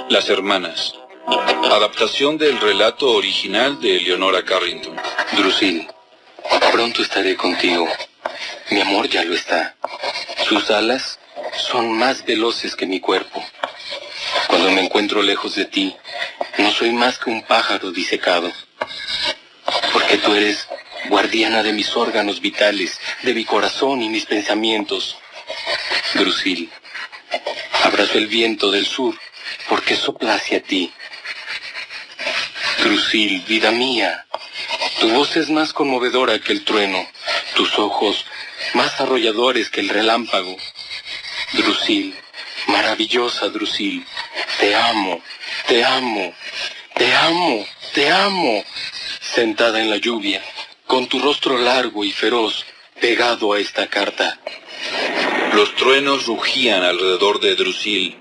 Las hermanas. Adaptación del relato original de Eleonora Carrington. Drusil, pronto estaré contigo. Mi amor ya lo está. Sus alas son más veloces que mi cuerpo. Cuando me encuentro lejos de ti, no soy más que un pájaro disecado. Porque tú eres guardiana de mis órganos vitales, de mi corazón y mis pensamientos. Drusil, abrazo el viento del sur, porque sopla hacia ti. Drusil, vida mía, tu voz es más conmovedora que el trueno, tus ojos más arrolladores que el relámpago. Drusil, maravillosa Drusil, te amo, te amo, te amo, te amo. Sentada en la lluvia, con tu rostro largo y feroz, pegado a esta carta. Los truenos rugían alrededor de Drusil,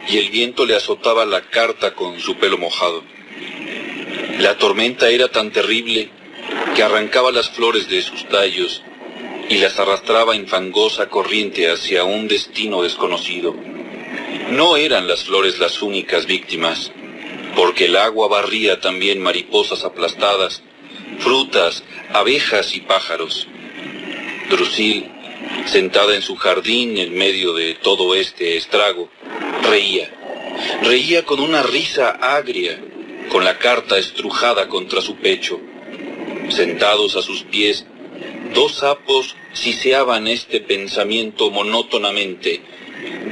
y el viento le azotaba la carta con su pelo mojado. La tormenta era tan terrible que arrancaba las flores de sus tallos y las arrastraba en fangosa corriente hacia un destino desconocido. No eran las flores las únicas víctimas, porque el agua barría también mariposas aplastadas, frutas, abejas y pájaros. Drusil, sentada en su jardín en medio de todo este estrago, reía con una risa agria, con la carta estrujada contra su pecho. Sentados a sus pies, dos sapos siseaban este pensamiento monótonamente: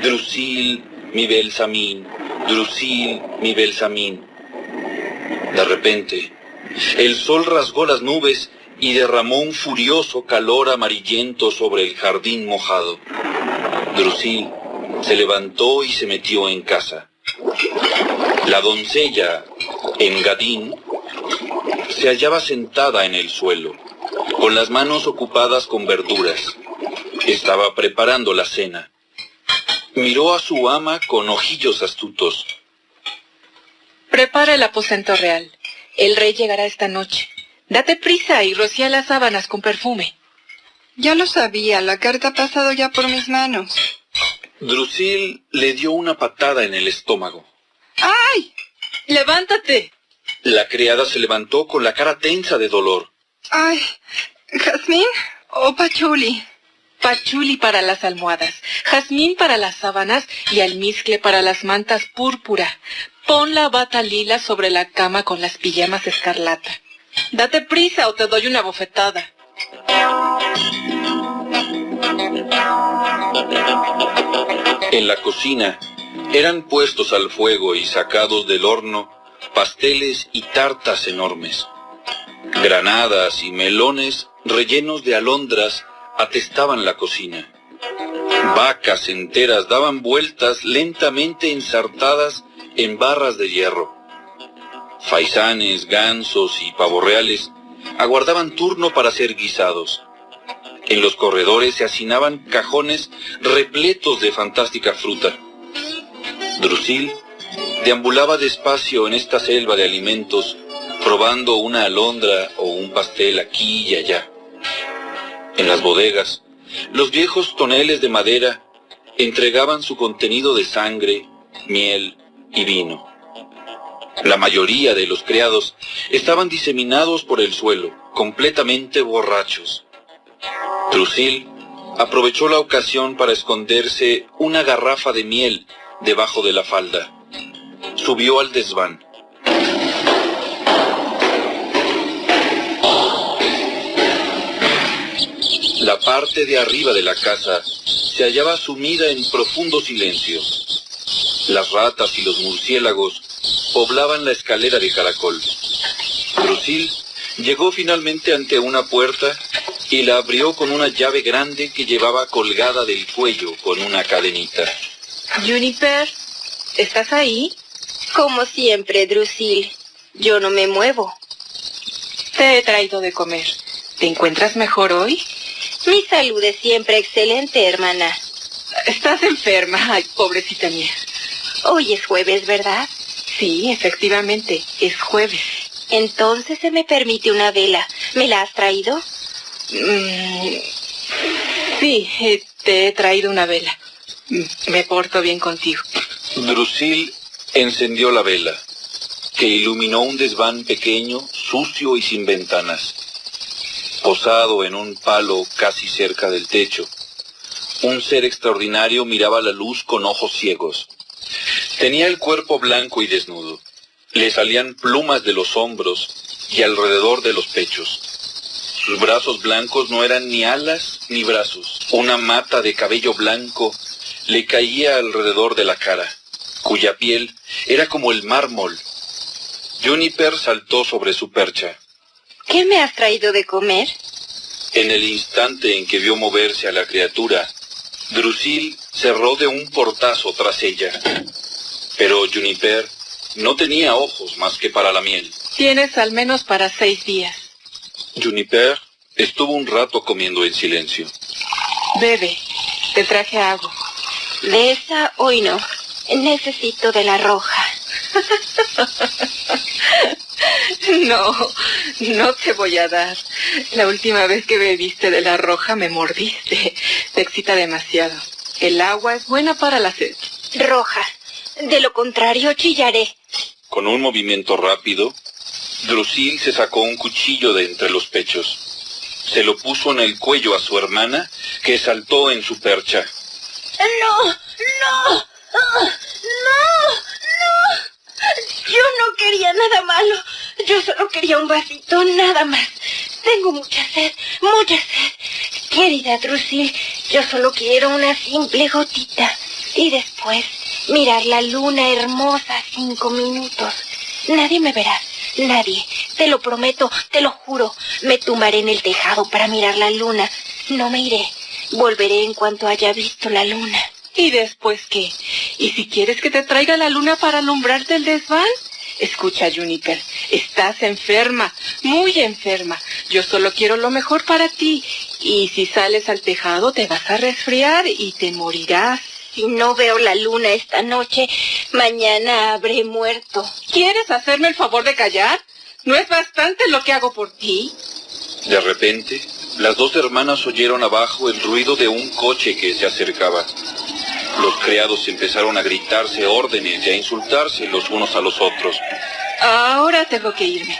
Drusil, mi Belsamín, Drusil, mi Belsamín. De repente, el sol rasgó las nubes y derramó un furioso calor amarillento sobre el jardín mojado. Drusil se levantó y se metió en casa. La doncella, Engadín, se hallaba sentada en el suelo, con las manos ocupadas con verduras. Estaba preparando la cena. Miró a su ama con ojillos astutos. Prepara el aposento real. El rey llegará esta noche. Date prisa y rocía las sábanas con perfume. Ya lo sabía, la carta ha pasado ya por mis manos. Drusil le dio una patada en el estómago. ¡Ay! ¡Levántate! La criada se levantó con la cara tensa de dolor. ¡Ay! ¿Jazmín o pachuli? Pachuli para las almohadas, jazmín para las sábanas y almizcle para las mantas púrpura. Pon la bata lila sobre la cama con las pijamas escarlata. Date prisa o te doy una bofetada. En la cocina eran puestos al fuego y sacados del horno pasteles y tartas enormes. Granadas y melones rellenos de alondras atestaban la cocina. Vacas enteras daban vueltas lentamente ensartadas en barras de hierro. Faisanes, gansos y pavorreales aguardaban turno para ser guisados. En los corredores se hacinaban cajones repletos de fantástica fruta. Drusil deambulaba despacio en esta selva de alimentos, probando una alondra o un pastel aquí y allá. En las bodegas, los viejos toneles de madera entregaban su contenido de sangre, miel y vino. La mayoría de los criados estaban diseminados por el suelo, completamente borrachos. Drusil aprovechó la ocasión para esconderse una garrafa de miel debajo de la falda. Subió al desván. La parte de arriba de la casa se hallaba sumida en profundo silencio. Las ratas y los murciélagos poblaban la escalera de caracol. Drusil llegó finalmente ante una puerta y la abrió con una llave grande que llevaba colgada del cuello con una cadenita. Juniper, ¿estás ahí? Como siempre, Drusil. Yo no me muevo. Te he traído de comer. ¿Te encuentras mejor hoy? Mi salud es siempre excelente, hermana. Estás enferma. Ay, pobrecita mía. Hoy es jueves, ¿verdad? Sí, efectivamente, es jueves. Entonces se me permite una vela. ¿Me la has traído? Sí, te he traído una vela. Me porto bien contigo. Drusil Encendió la vela, que iluminó un desván pequeño, sucio y sin ventanas. Posado en un palo casi cerca del techo, un ser extraordinario miraba la luz con ojos ciegos. Tenía el cuerpo blanco y desnudo. Le salían plumas de los hombros y alrededor de los pechos. Sus brazos blancos no eran ni alas ni brazos. Una mata de cabello blanco le caía alrededor de la cara, cuya piel era como el mármol. Juniper saltó sobre su percha. ¿Qué me has traído de comer? En el instante en que vio moverse a la criatura, Drusil cerró de un portazo tras ella. Pero Juniper no tenía ojos más que para la miel. Tienes al menos para 6 días. Juniper estuvo un rato comiendo en silencio. Bebe, te traje agua. De esa hoy no. Necesito de la roja. No te voy a dar. La última vez que bebiste de la roja me mordiste. Te excita demasiado. El agua es buena para la sed. Roja. De lo contrario, chillaré. Con un movimiento rápido, Drusil se sacó un cuchillo de entre los pechos. Se lo puso en el cuello a su hermana, que saltó en su percha. ¡No! Yo no quería nada malo. Yo solo quería un vasito, nada más. Tengo mucha sed. Querida Drusil, yo solo quiero una simple gotita. Y después, mirar la luna hermosa 5 minutos. Nadie me verá. Nadie. Te lo prometo, te lo juro. Me tumbaré en el tejado para mirar la luna. No me iré. Volveré en cuanto haya visto la luna. ¿Y después qué? ¿Y si quieres que te traiga la luna para alumbrarte el desván? Escucha, Juniper, estás enferma, muy enferma. Yo solo quiero lo mejor para ti. Y si sales al tejado te vas a resfriar y te morirás. Si no veo la luna esta noche, mañana habré muerto. ¿Quieres hacerme el favor de callar? ¿No es bastante lo que hago por ti? De repente, las dos hermanas oyeron abajo el ruido de un coche que se acercaba. Los criados empezaron a gritarse órdenes y a insultarse los unos a los otros. Ahora tengo que irme.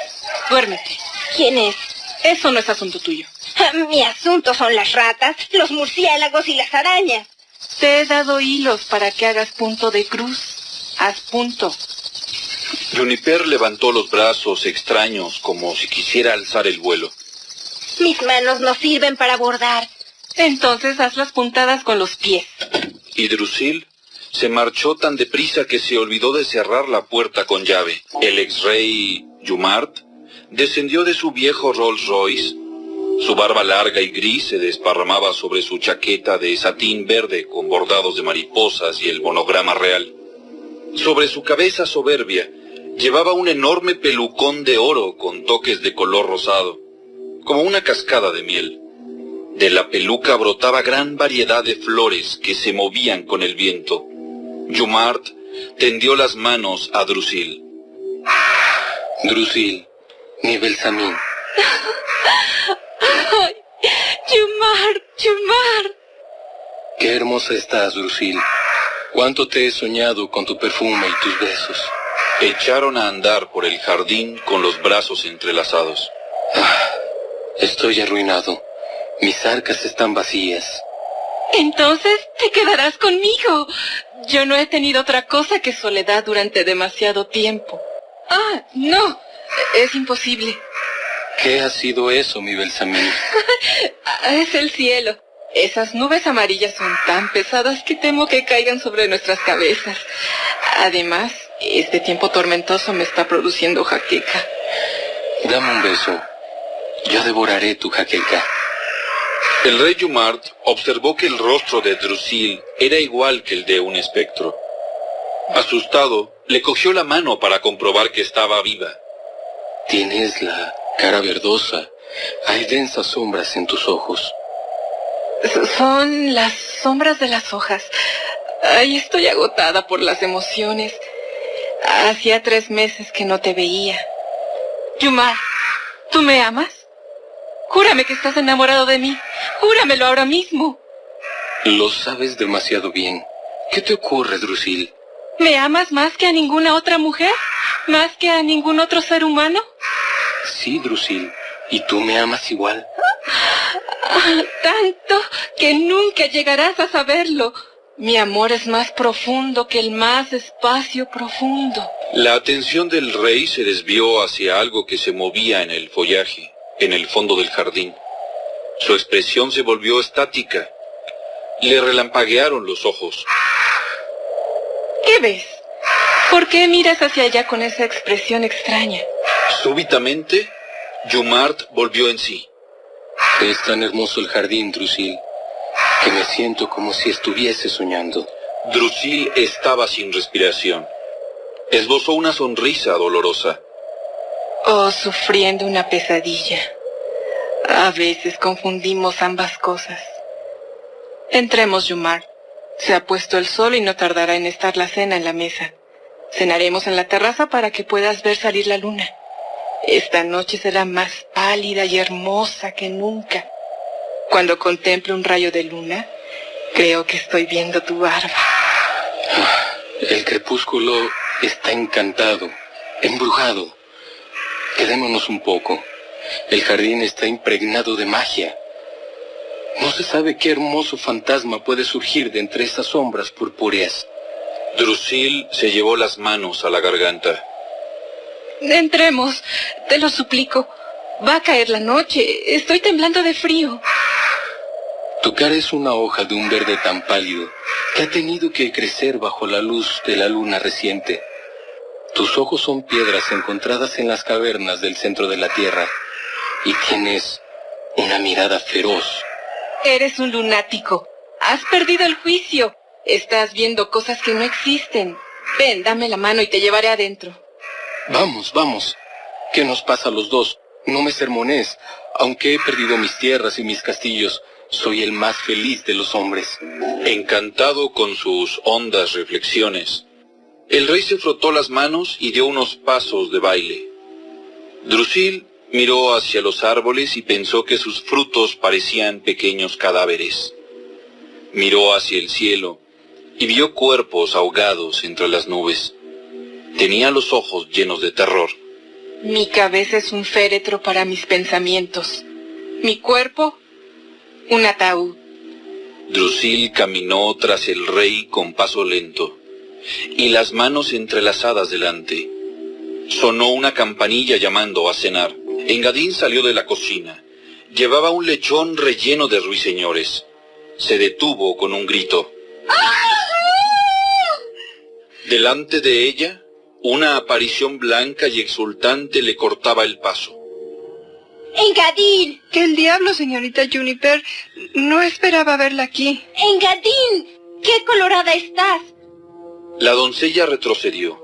Duérmete. ¿Quién es? Eso no es asunto tuyo. Mi asunto son las ratas, los murciélagos y las arañas. Te he dado hilos para que hagas punto de cruz. Haz punto. Juniper levantó los brazos extraños como si quisiera alzar el vuelo. Mis manos no sirven para bordar. Entonces haz las puntadas con los pies. Y Drusil se marchó tan deprisa que se olvidó de cerrar la puerta con llave. El ex-rey Jumart descendió de su viejo Rolls Royce. Su barba larga y gris se desparramaba sobre su chaqueta de satín verde con bordados de mariposas y el monograma real. Sobre su cabeza soberbia llevaba un enorme pelucón de oro con toques de color rosado, como una cascada de miel. De la peluca brotaba gran variedad de flores que se movían con el viento. Jumart tendió las manos a Drusil. Drusil, mi Belsamín. ¡Ay! ¡Jumart! Qué hermosa estás, Drusil. Cuánto te he soñado con tu perfume y tus besos. Echaron a andar por el jardín con los brazos entrelazados. Estoy arruinado. Mis arcas están vacías. Entonces te quedarás conmigo. Yo no he tenido otra cosa que soledad durante demasiado tiempo. No, es imposible. ¿Qué ha sido eso, mi Belsamín? Es el cielo. Esas nubes amarillas son tan pesadas que temo que caigan sobre nuestras cabezas. Además, este tiempo tormentoso me está produciendo jaqueca. Dame un beso. Yo devoraré tu jaqueca. El rey Jumart observó que el rostro de Drusil era igual que el de un espectro. Asustado, le cogió la mano para comprobar que estaba viva. Tienes la cara verdosa. Hay densas sombras en tus ojos. Son las sombras de las hojas. Ay, estoy agotada por las emociones. Hacía 3 meses que no te veía. Jumart, ¿tú me amas? Júrame que estás enamorado de mí. Júramelo ahora mismo. Lo sabes demasiado bien. ¿Qué te ocurre, Drusil? ¿Me amas más que a ninguna otra mujer? ¿Más que a ningún otro ser humano? Sí, Drusil, y tú me amas igual. Tanto que nunca llegarás a saberlo. Mi amor es más profundo que el más espacio profundo. La atención del rey se desvió hacia algo que se movía en el follaje, en el fondo del jardín. Su expresión se volvió estática. Le relampaguearon los ojos. ¿Qué ves? ¿Por qué miras hacia allá con esa expresión extraña? Súbitamente, Jumart volvió en sí. Es tan hermoso el jardín, Drusil, que me siento como si estuviese soñando. Drusil estaba sin respiración. Esbozó una sonrisa dolorosa. Oh, sufriendo una pesadilla. A veces confundimos ambas cosas. Entremos, Jumart. Se ha puesto el sol y no tardará en estar la cena en la mesa. Cenaremos en la terraza para que puedas ver salir la luna. Esta noche será más pálida y hermosa que nunca. Cuando contemple un rayo de luna, creo que estoy viendo tu barba. El crepúsculo está encantado, embrujado. Quedémonos un poco. El jardín está impregnado de magia. No se sabe qué hermoso fantasma puede surgir de entre esas sombras purpúreas. Drusil se llevó las manos a la garganta. Entremos, te lo suplico. Va a caer la noche. Estoy temblando de frío. Tu cara es una hoja de un verde tan pálido que ha tenido que crecer bajo la luz de la luna reciente. Tus ojos son piedras encontradas en las cavernas del centro de la tierra y tienes una mirada feroz. Eres un lunático. Has perdido el juicio. Estás viendo cosas que no existen. Ven, dame la mano y te llevaré adentro. Vamos, vamos. ¿Qué nos pasa a los dos? No me sermones. Aunque he perdido mis tierras y mis castillos, soy el más feliz de los hombres. Encantado con sus hondas reflexiones, el rey se frotó las manos y dio unos pasos de baile. Drusil miró hacia los árboles y pensó que sus frutos parecían pequeños cadáveres. Miró hacia el cielo y vio cuerpos ahogados entre las nubes. Tenía los ojos llenos de terror. Mi cabeza es un féretro para mis pensamientos. Mi cuerpo, un ataúd. Drusil caminó tras el rey con paso lento, y las manos entrelazadas delante. Sonó una campanilla llamando a cenar. Engadín salió de la cocina. Llevaba un lechón relleno de ruiseñores. Se detuvo con un grito. Delante de ella, una aparición blanca y exultante le cortaba el paso. ¡Engadín! ¿Qué el diablo, señorita Juniper? No esperaba verla aquí. ¡Engadín! ¡Qué colorada estás! La doncella retrocedió.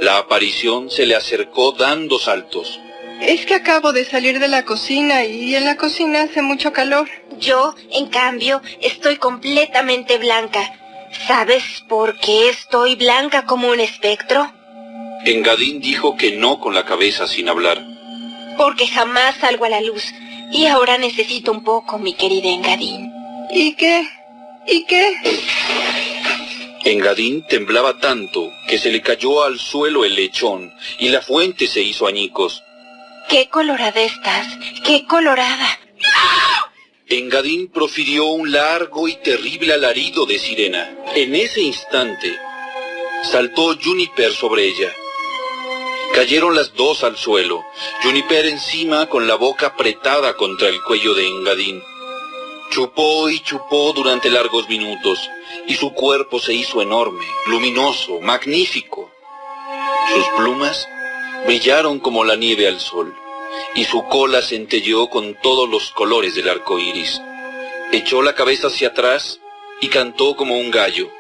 La aparición se le acercó dando saltos. Es que acabo de salir de la cocina y en la cocina hace mucho calor. Yo, en cambio, estoy completamente blanca. ¿Sabes por qué estoy blanca como un espectro? Engadín dijo que no con la cabeza sin hablar. Porque jamás salgo a la luz. Y ahora necesito un poco, mi querida Engadín. ¿Y qué? ¿Y qué? Engadín temblaba tanto que se le cayó al suelo el lechón y la fuente se hizo añicos. ¡Qué colorada estás! ¡Qué colorada! Engadín profirió un largo y terrible alarido de sirena. En ese instante, saltó Juniper sobre ella. Cayeron las dos al suelo, Juniper encima con la boca apretada contra el cuello de Engadín. Chupó y chupó durante largos minutos, y su cuerpo se hizo enorme, luminoso, magnífico. Sus plumas brillaron como la nieve al sol, y su cola centelleó con todos los colores del arco iris. Echó la cabeza hacia atrás y cantó como un gallo.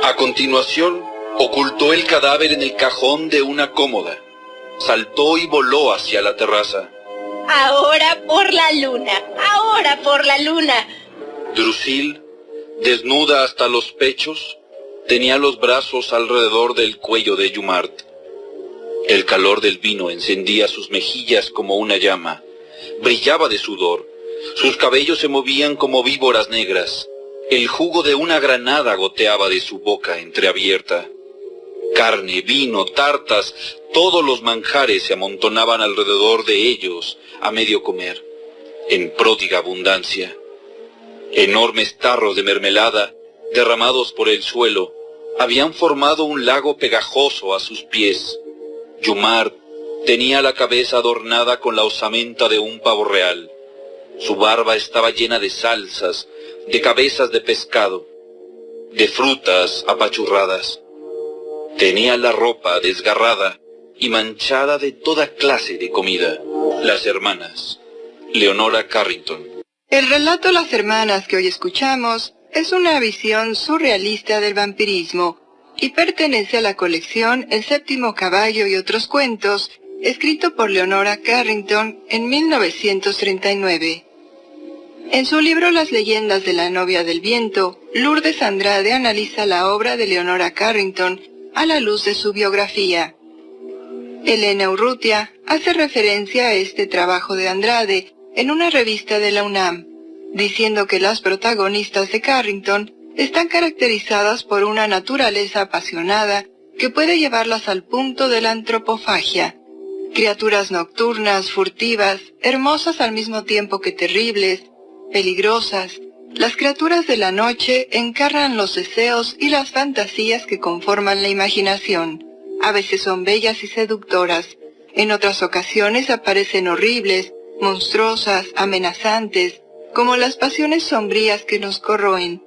A continuación, ocultó el cadáver en el cajón de una cómoda. Saltó y voló hacia la terraza. ¡Ahora por la luna! ¡Ahora por la luna! Drusil, desnuda hasta los pechos, tenía los brazos alrededor del cuello de Jumart. El calor del vino encendía sus mejillas como una llama. Brillaba de sudor. Sus cabellos se movían como víboras negras. El jugo de una granada goteaba de su boca entreabierta. Carne, vino, tartas, todos los manjares se amontonaban alrededor de ellos a medio comer, en pródiga abundancia. Enormes tarros de mermelada, derramados por el suelo, habían formado un lago pegajoso a sus pies. Yumar tenía la cabeza adornada con la osamenta de un pavo real. Su barba estaba llena de salsas, de cabezas de pescado, de frutas apachurradas. Tenía la ropa desgarrada y manchada de toda clase de comida. Las hermanas, Leonora Carrington. El relato Las Hermanas que hoy escuchamos es una visión surrealista del vampirismo y pertenece a la colección El Séptimo Caballo y otros cuentos, escrito por Leonora Carrington en 1939. En su libro Las leyendas de la novia del viento, Lourdes Andrade analiza la obra de Leonora Carrington a la luz de su biografía. Elena Urrutia hace referencia a este trabajo de Andrade en una revista de la UNAM, diciendo que las protagonistas de Carrington están caracterizadas por una naturaleza apasionada que puede llevarlas al punto de la antropofagia. Criaturas nocturnas, furtivas, hermosas al mismo tiempo que terribles, peligrosas. Las criaturas de la noche encarnan los deseos y las fantasías que conforman la imaginación. A veces son bellas y seductoras, en otras ocasiones aparecen horribles, monstruosas, amenazantes, como las pasiones sombrías que nos corroen.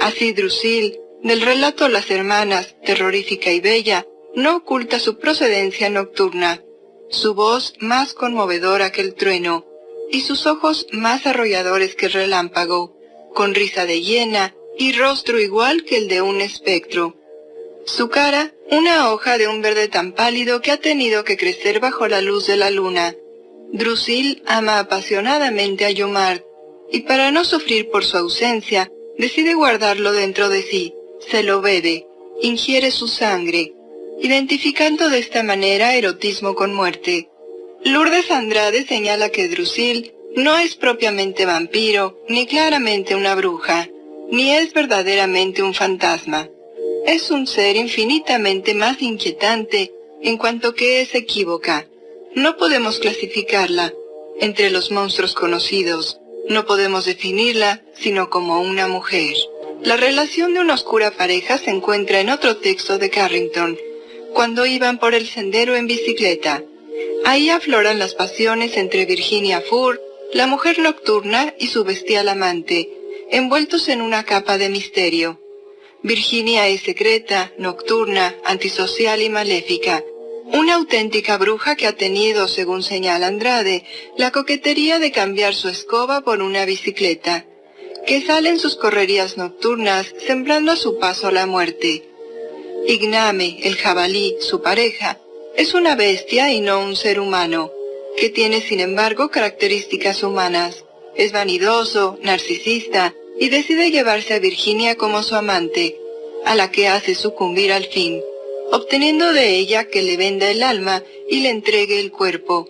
Así Drusil, del relato Las Hermanas, terrorífica y bella, no oculta su procedencia nocturna, su voz más conmovedora que el trueno, y sus ojos más arrolladores que el relámpago, con risa de hiena y rostro igual que el de un espectro. Su cara, una hoja de un verde tan pálido que ha tenido que crecer bajo la luz de la luna. Drusil ama apasionadamente a Yomart, y para no sufrir por su ausencia, decide guardarlo dentro de sí, se lo bebe, ingiere su sangre, identificando de esta manera erotismo con muerte. Lourdes Andrade señala que Drusil no es propiamente vampiro, ni claramente una bruja, ni es verdaderamente un fantasma. Es un ser infinitamente más inquietante en cuanto que es equívoca. No podemos clasificarla entre los monstruos conocidos, no podemos definirla sino como una mujer. La relación de una oscura pareja se encuentra en otro texto de Carrington, cuando iban por el sendero en bicicleta. Ahí afloran las pasiones entre Virginia Furr, la mujer nocturna, y su bestial amante, envueltos en una capa de misterio. Virginia es secreta, nocturna, antisocial y maléfica, una auténtica bruja que ha tenido, según señala Andrade, la coquetería de cambiar su escoba por una bicicleta, que sale en sus correrías nocturnas, sembrando a su paso la muerte. Igname, el jabalí, su pareja, es una bestia y no un ser humano, que tiene sin embargo características humanas. Es vanidoso, narcisista, y decide llevarse a Virginia como su amante, a la que hace sucumbir al fin, obteniendo de ella que le venda el alma y le entregue el cuerpo.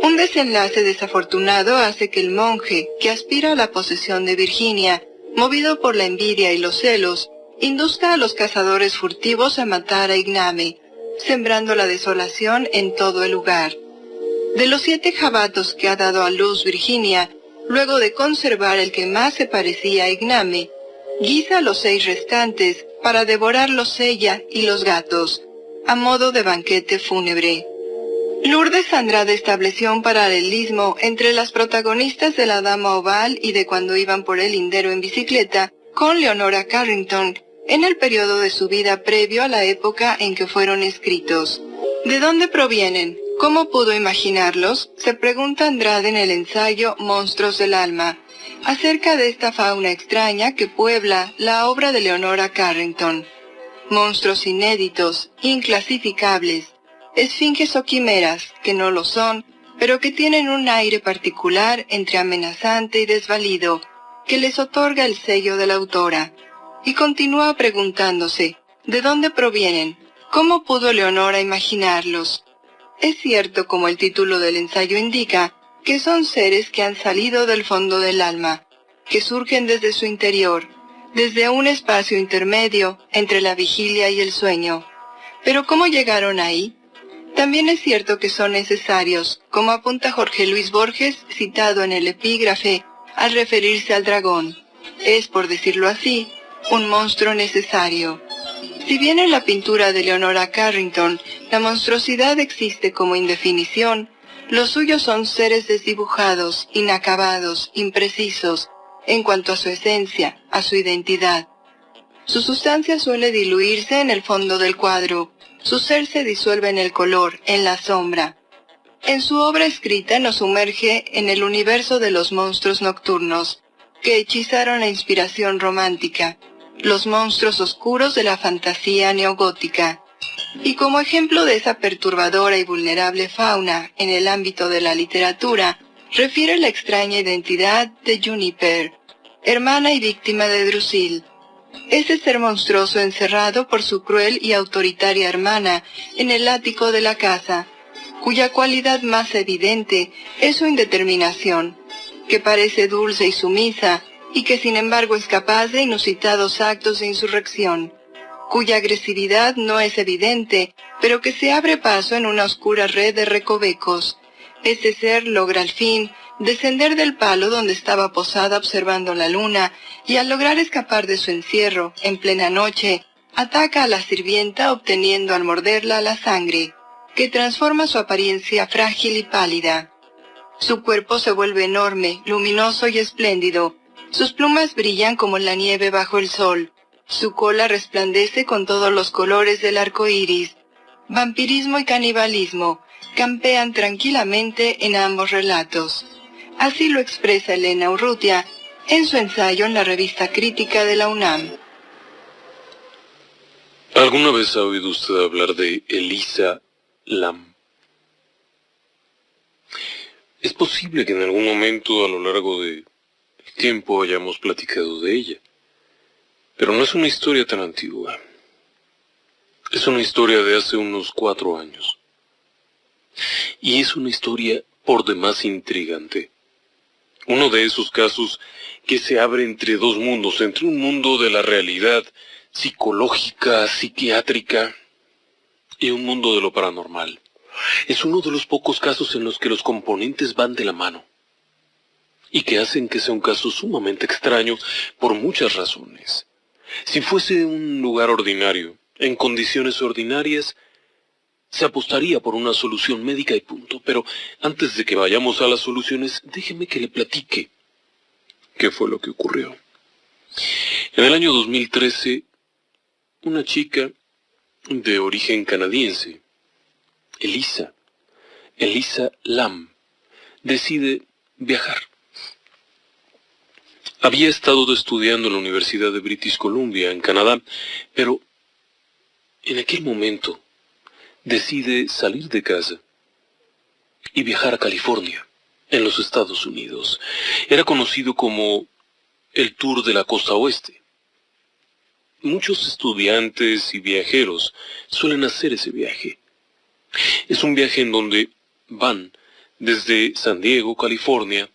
Un desenlace desafortunado hace que el monje, que aspira a la posesión de Virginia, movido por la envidia y los celos, induzca a los cazadores furtivos a matar a Igname, sembrando la desolación en todo el lugar. De los 7 jabatos que ha dado a luz Virginia, luego de conservar el que más se parecía a Igname, guisa a los 6 restantes para devorarlos ella y los gatos, a modo de banquete fúnebre. Lourdes Andrade estableció un paralelismo entre las protagonistas de La Dama Oval y de Cuando iban por el lindero en bicicleta con Leonora Carrington en el periodo de su vida previo a la época en que fueron escritos. ¿De dónde provienen? ¿Cómo pudo imaginarlos?, se pregunta Andrade en el ensayo Monstruos del Alma, acerca de esta fauna extraña que puebla la obra de Leonora Carrington. Monstruos inéditos, inclasificables, esfinges o quimeras, que no lo son, pero que tienen un aire particular entre amenazante y desvalido, que les otorga el sello de la autora. Y continúa preguntándose, ¿de dónde provienen? ¿Cómo pudo Leonora imaginarlos? Es cierto, como el título del ensayo indica, que son seres que han salido del fondo del alma, que surgen desde su interior, desde un espacio intermedio entre la vigilia y el sueño. Pero ¿cómo llegaron ahí? También es cierto que son necesarios, como apunta Jorge Luis Borges, citado en el epígrafe, al referirse al dragón. Es, por decirlo así, un monstruo necesario. Si bien en la pintura de Leonora Carrington la monstruosidad existe como indefinición, los suyos son seres desdibujados, inacabados, imprecisos, en cuanto a su esencia, a su identidad. Su sustancia suele diluirse en el fondo del cuadro, su ser se disuelve en el color, en la sombra. En su obra escrita nos sumerge en el universo de los monstruos nocturnos, que hechizaron la inspiración romántica, los monstruos oscuros de la fantasía neogótica. Y como ejemplo de esa perturbadora y vulnerable fauna en el ámbito de la literatura, refiere la extraña identidad de Juniper, hermana y víctima de Drusil. Ese ser monstruoso encerrado por su cruel y autoritaria hermana en el ático de la casa, cuya cualidad más evidente es su indeterminación, que parece dulce y sumisa, y que sin embargo es capaz de inusitados actos de insurrección, cuya agresividad no es evidente, pero que se abre paso en una oscura red de recovecos. Ese ser logra al fin descender del palo donde estaba posada observando la luna, y al lograr escapar de su encierro, en plena noche, ataca a la sirvienta obteniendo al morderla la sangre, que transforma su apariencia frágil y pálida. Su cuerpo se vuelve enorme, luminoso y espléndido. Sus plumas brillan como la nieve bajo el sol. Su cola resplandece con todos los colores del arco iris. Vampirismo y canibalismo campean tranquilamente en ambos relatos. Así lo expresa Elena Urrutia en su ensayo en la revista crítica de la UNAM. ¿Alguna vez ha oído usted hablar de Elisa Lam? Es posible que en algún momento a lo largo del tiempo hayamos platicado de ella, pero no es una historia tan antigua. Es una historia de hace unos 4 años. Y es una historia por demás intrigante. Uno de esos casos que se abre entre dos mundos, entre un mundo de la realidad psicológica, psiquiátrica, y un mundo de lo paranormal. Es uno de los pocos casos en los que los componentes van de la mano, y que hacen que sea un caso sumamente extraño por muchas razones. Si fuese un lugar ordinario, en condiciones ordinarias, se apostaría por una solución médica y punto. Pero antes de que vayamos a las soluciones, déjeme que le platique qué fue lo que ocurrió. En el año 2013, una chica de origen canadiense, Elisa Lam, decide viajar. Había estado estudiando en la Universidad de British Columbia, en Canadá, pero en aquel momento decide salir de casa y viajar a California, en los Estados Unidos. Era conocido como el Tour de la Costa Oeste. Muchos estudiantes y viajeros suelen hacer ese viaje. Es un viaje en donde van desde San Diego, California,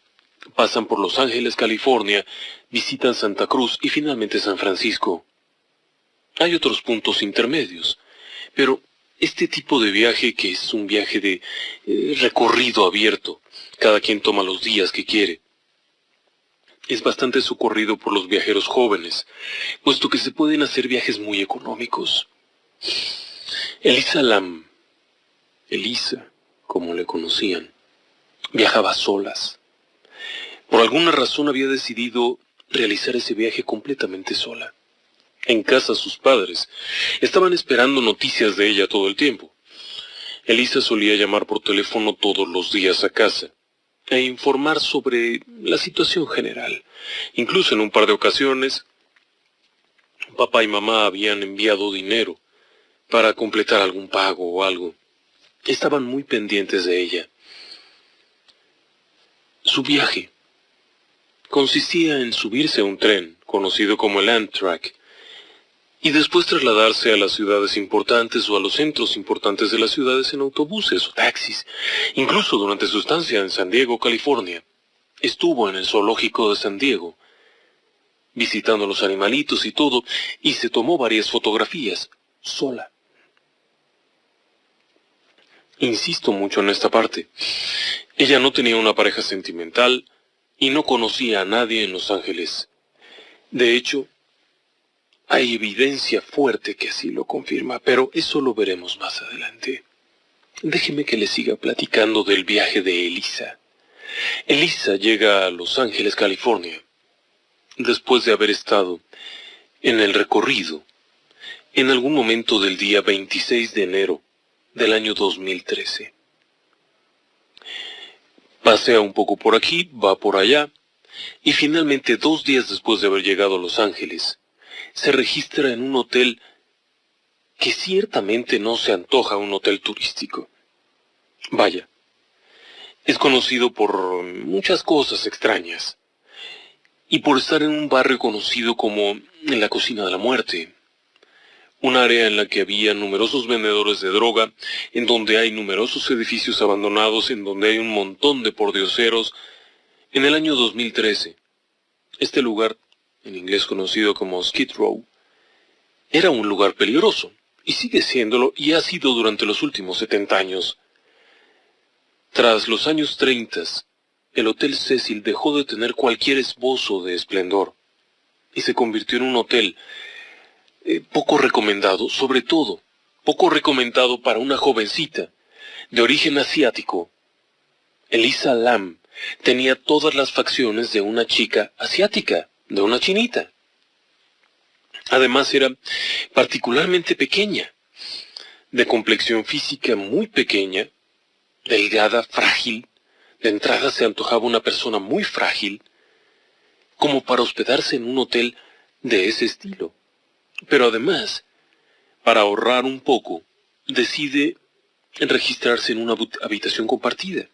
pasan por Los Ángeles, California, visitan Santa Cruz y finalmente San Francisco. Hay otros puntos intermedios, pero este tipo de viaje, que es un viaje de recorrido abierto, cada quien toma los días que quiere, es bastante socorrido por los viajeros jóvenes, puesto que se pueden hacer viajes muy económicos. Elisa Lam, Elisa, como le conocían, viajaba solas. Por alguna razón había decidido realizar ese viaje completamente sola. En casa sus padres estaban esperando noticias de ella todo el tiempo. Elisa solía llamar por teléfono todos los días a casa e informar sobre la situación general. Incluso en un par de ocasiones, papá y mamá habían enviado dinero para completar algún pago o algo. Estaban muy pendientes de ella. Su viaje consistía en subirse a un tren, conocido como el Amtrak, y después trasladarse a las ciudades importantes o a los centros importantes de las ciudades en autobuses o taxis. Incluso durante su estancia en San Diego, California, estuvo en el zoológico de San Diego, visitando los animalitos y todo, y se tomó varias fotografías, sola. Insisto mucho en esta parte. Ella no tenía una pareja sentimental y no conocía a nadie en Los Ángeles. De hecho, hay evidencia fuerte que así lo confirma, pero eso lo veremos más adelante. Déjeme que le siga platicando del viaje de Elisa. Elisa llega a Los Ángeles, California, después de haber estado en el recorrido en algún momento del día 26 de enero del año 2013. Pasea un poco por aquí, va por allá, y finalmente 2 días después de haber llegado a Los Ángeles, se registra en un hotel que ciertamente no se antoja un hotel turístico. Vaya, es conocido por muchas cosas extrañas, y por estar en un barrio conocido como la Cocina de la Muerte, un área en la que había numerosos vendedores de droga, en donde hay numerosos edificios abandonados, en donde hay un montón de pordioseros. En el año 2013, este lugar, en inglés conocido como Skid Row, era un lugar peligroso, y sigue siéndolo, y ha sido durante los últimos 70 años. Tras los años 30, el Hotel Cecil dejó de tener cualquier esbozo de esplendor, y se convirtió en un hotel poco recomendado, sobre todo, poco recomendado para una jovencita de origen asiático. Elisa Lam tenía todas las facciones de una chica asiática, de una chinita. Además era particularmente pequeña, de complexión física muy pequeña, delgada, frágil. De entrada se antojaba una persona muy frágil, como para hospedarse en un hotel de ese estilo. Pero además, para ahorrar un poco, decide registrarse en una habitación compartida,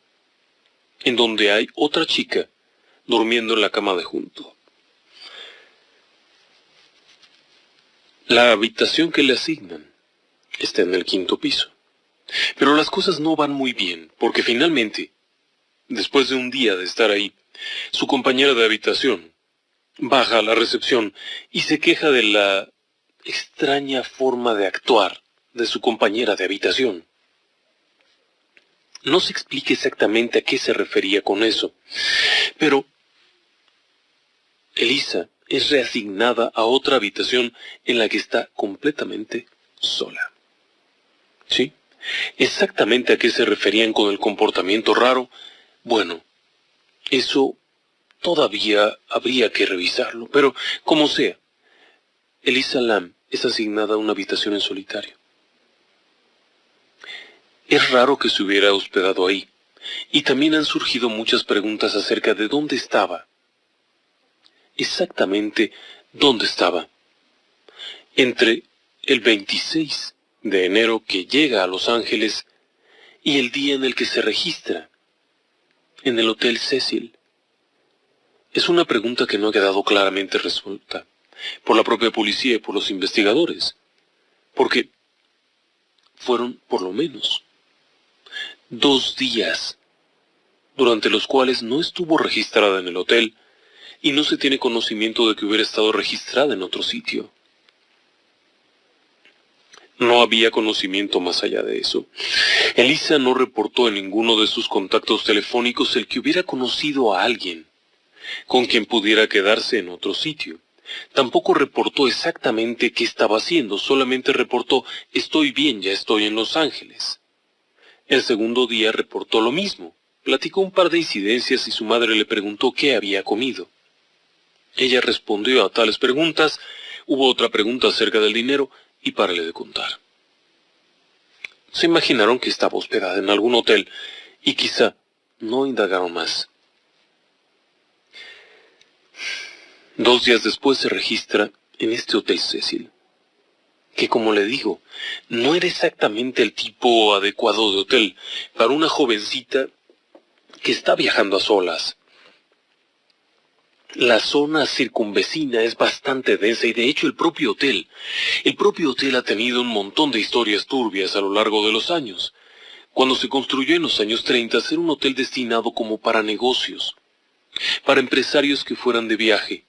en donde hay otra chica durmiendo en la cama de junto. La habitación que le asignan está en el 5º piso. Pero las cosas no van muy bien, porque finalmente, después de un día de estar ahí, su compañera de habitación baja a la recepción y se queja de la extraña forma de actuar de su compañera de habitación. No se explica exactamente a qué se refería con eso, pero Elisa es reasignada a otra habitación en la que está completamente sola. ¿Sí? Exactamente a qué se referían con el comportamiento raro, bueno, eso todavía habría que revisarlo, pero como sea, Elisa Lam es asignada a una habitación en solitario. Es raro que se hubiera hospedado ahí, y también han surgido muchas preguntas acerca de dónde estaba. Exactamente dónde estaba. Entre el 26 de enero que llega a Los Ángeles y el día en el que se registra en el Hotel Cecil. Es una pregunta que no ha quedado claramente resuelta por la propia policía y por los investigadores, porque fueron por lo menos 2 días durante los cuales no estuvo registrada en el hotel y no se tiene conocimiento de que hubiera estado registrada en otro sitio. No había conocimiento más allá de eso. Elisa no reportó en ninguno de sus contactos telefónicos el que hubiera conocido a alguien con quien pudiera quedarse en otro sitio. Tampoco reportó exactamente qué estaba haciendo, solamente reportó: estoy bien, ya estoy en Los Ángeles. El segundo día reportó lo mismo. Platicó un par de incidencias y su madre le preguntó qué había comido. Ella respondió a tales preguntas. Hubo otra pregunta acerca del dinero y párale de contar. Se imaginaron que estaba hospedada en algún hotel y quizá no indagaron más. 2 días después se registra en este Hotel Cecil, que, como le digo, no era exactamente el tipo adecuado de hotel para una jovencita que está viajando a solas. La zona circunvecina es bastante densa y de hecho el propio hotel ha tenido un montón de historias turbias a lo largo de los años. Cuando se construyó en los años 30, era un hotel destinado como para negocios, para empresarios que fueran de viaje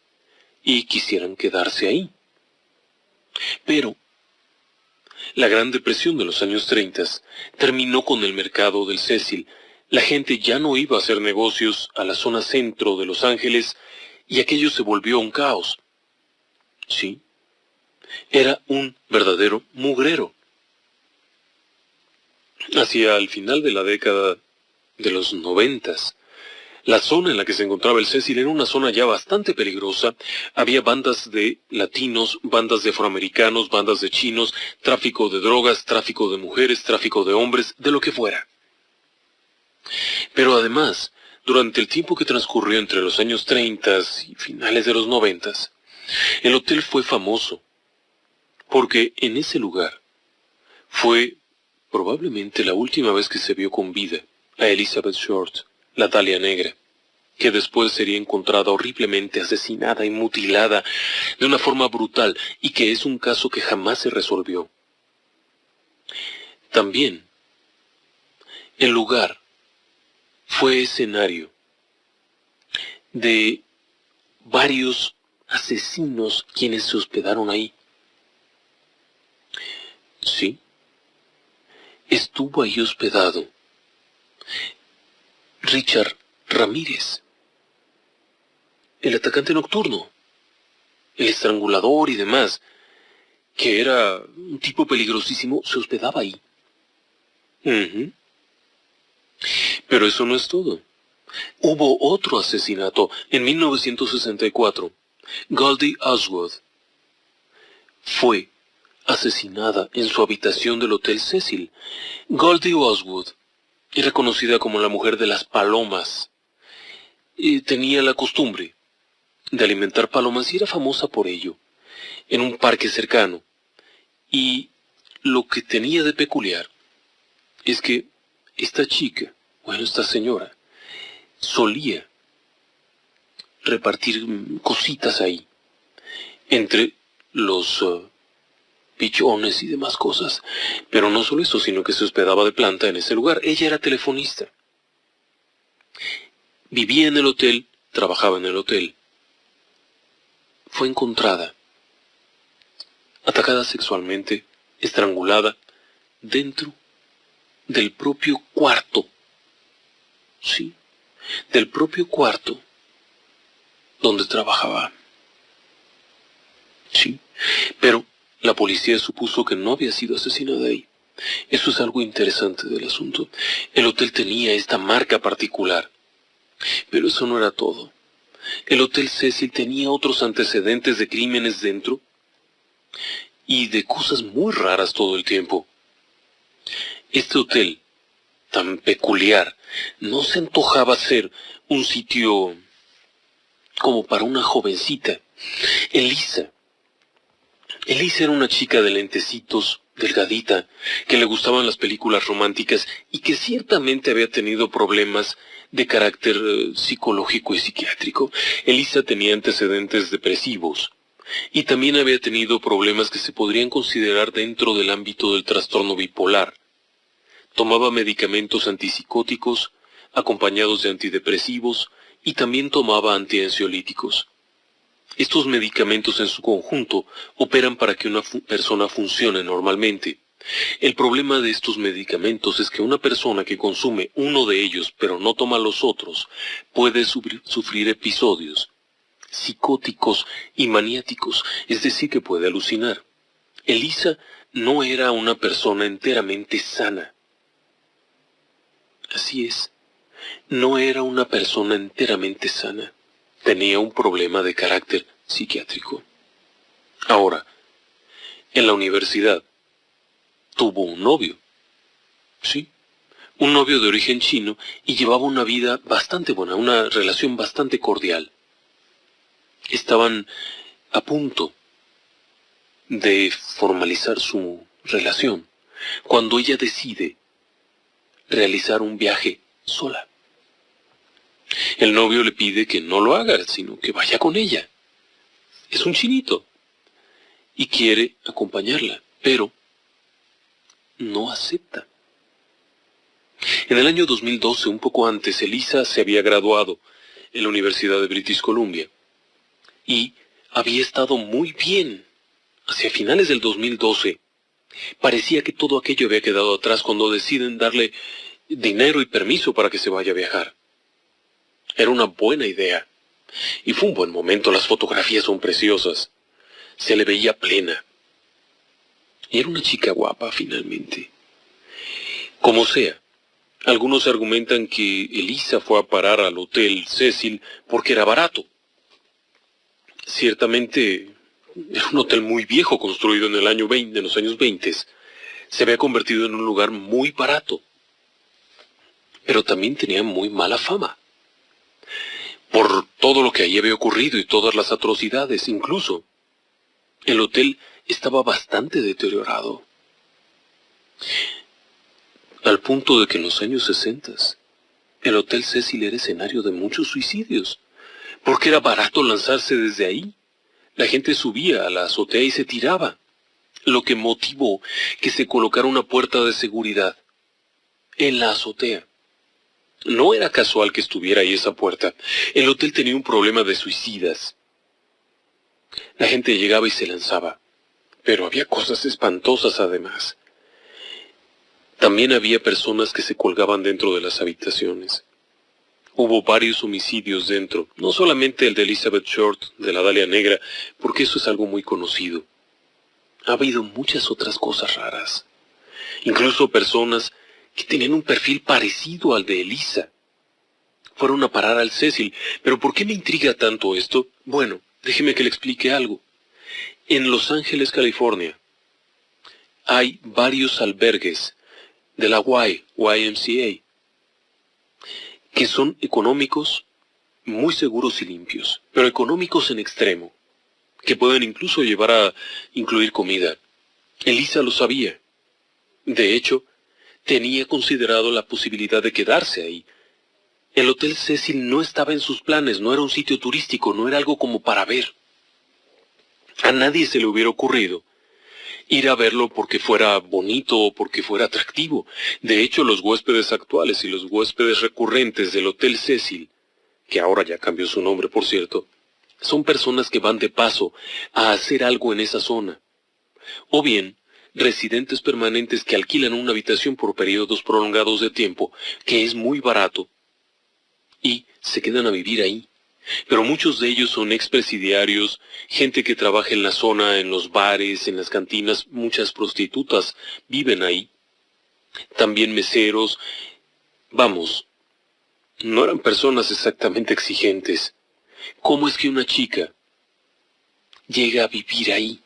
y quisieran quedarse ahí. Pero La Gran Depresión de los años 30 terminó con el mercado del Cecil. La gente ya no iba a hacer negocios a la zona centro de Los Ángeles y aquello se volvió un caos. Sí, era un verdadero mugrero. Hacia el final de la década de los 90, la zona en la que se encontraba el Cecil era una zona ya bastante peligrosa. Había bandas de latinos, bandas de afroamericanos, bandas de chinos, tráfico de drogas, tráfico de mujeres, tráfico de hombres, de lo que fuera. Pero además, durante el tiempo que transcurrió entre los años 30 y finales de los 90, el hotel fue famoso, porque en ese lugar fue probablemente la última vez que se vio con vida a Elizabeth Short, la Dalia Negra, que después sería encontrada horriblemente asesinada y mutilada de una forma brutal, y que es un caso que jamás se resolvió. También, el lugar fue escenario de varios asesinos quienes se hospedaron ahí. Sí, estuvo ahí hospedado Richard Ramírez, el atacante nocturno, el estrangulador y demás, que era un tipo peligrosísimo, se hospedaba ahí. Pero eso no es todo. Hubo otro asesinato en 1964. Goldie Osgood fue asesinada en su habitación del Hotel Cecil. Goldie Osgood era conocida como la mujer de las palomas. Tenía la costumbre de alimentar palomas y era famosa por ello, en un parque cercano. Y lo que tenía de peculiar es que esta chica, esta señora, solía repartir cositas ahí, entre los pichones y demás cosas. Pero no solo eso, sino que se hospedaba de planta en ese lugar. Ella era telefonista. Vivía en el hotel, trabajaba en el hotel. Fue encontrada, atacada sexualmente, estrangulada, dentro del propio cuarto. Sí, del propio cuarto donde trabajaba. Sí, pero la policía supuso que no había sido asesinada ahí. Eso es algo interesante del asunto. El hotel tenía esta marca particular. Pero eso no era todo. El Hotel Cecil tenía otros antecedentes de crímenes dentro y de cosas muy raras todo el tiempo. Este hotel, tan peculiar, no se antojaba ser un sitio como para una jovencita. Elisa era una chica de lentecitos, delgadita, que le gustaban las películas románticas y que ciertamente había tenido problemas de carácter psicológico y psiquiátrico. Elisa tenía antecedentes depresivos y también había tenido problemas que se podrían considerar dentro del ámbito del trastorno bipolar. Tomaba medicamentos antipsicóticos, acompañados de antidepresivos, y también tomaba antiansiolíticos. Estos medicamentos en su conjunto operan para que una persona funcione normalmente. El problema de estos medicamentos es que una persona que consume uno de ellos pero no toma los otros puede sufrir episodios psicóticos y maniáticos, es decir, que puede alucinar. Elisa no era una persona enteramente sana. Así es, no era una persona enteramente sana. Tenía un problema de carácter psiquiátrico. Ahora, en la universidad, tuvo un novio. Sí, un novio de origen chino y llevaba una vida bastante buena, una relación bastante cordial. Estaban a punto de formalizar su relación cuando ella decide realizar un viaje sola. El novio le pide que no lo haga, sino que vaya con ella. Es un chinito y quiere acompañarla, pero no acepta. En el año 2012, un poco antes, Elisa se había graduado en la Universidad de British Columbia y había estado muy bien. Hacia finales del 2012, Parecía que todo aquello había quedado atrás cuando deciden darle dinero y permiso para que se vaya a viajar. Era una buena idea. Y fue un buen momento, las fotografías son preciosas. Se le veía plena. Y era una chica guapa, finalmente. Como sea, algunos argumentan que Elisa fue a parar al Hotel Cecil porque era barato. Ciertamente, era un hotel muy viejo construido en el año 20, en los años 20. Se había convertido en un lugar muy barato. Pero también tenía muy mala fama. Por todo lo que allí había ocurrido y todas las atrocidades, incluso. El hotel estaba bastante deteriorado. Al punto de que en los años 60, el Hotel Cecil era escenario de muchos suicidios, porque era barato lanzarse desde ahí. La gente subía a la azotea y se tiraba, lo que motivó que se colocara una puerta de seguridad en la azotea. No era casual que estuviera ahí esa puerta. El hotel tenía un problema de suicidas. La gente llegaba y se lanzaba, pero había cosas espantosas además. También había personas que se colgaban dentro de las habitaciones. Hubo varios homicidios dentro, no solamente el de Elizabeth Short, de la Dalia Negra, porque eso es algo muy conocido. Ha habido muchas otras cosas raras. Incluso personas que tenían un perfil parecido al de Elisa. Fueron a parar al Cecil, pero ¿por qué me intriga tanto esto? Bueno, déjeme que le explique algo. En Los Ángeles, California, hay varios albergues de la YMCA, que son económicos, muy seguros y limpios, pero económicos en extremo, que pueden incluso llevar a incluir comida. Elisa lo sabía. De hecho, tenía considerado la posibilidad de quedarse ahí. El Hotel Cecil no estaba en sus planes, no era un sitio turístico, no era algo como para ver. A nadie se le hubiera ocurrido ir a verlo porque fuera bonito o porque fuera atractivo. De hecho, los huéspedes actuales y los huéspedes recurrentes del Hotel Cecil, que ahora ya cambió su nombre, por cierto, son personas que van de paso a hacer algo en esa zona. O bien, residentes permanentes que alquilan una habitación por periodos prolongados de tiempo, que es muy barato, y se quedan a vivir ahí. Pero muchos de ellos son expresidiarios, gente que trabaja en la zona, en los bares, en las cantinas, muchas prostitutas viven ahí. También meseros. Vamos, no eran personas exactamente exigentes. ¿Cómo es que una chica llega a vivir ahí?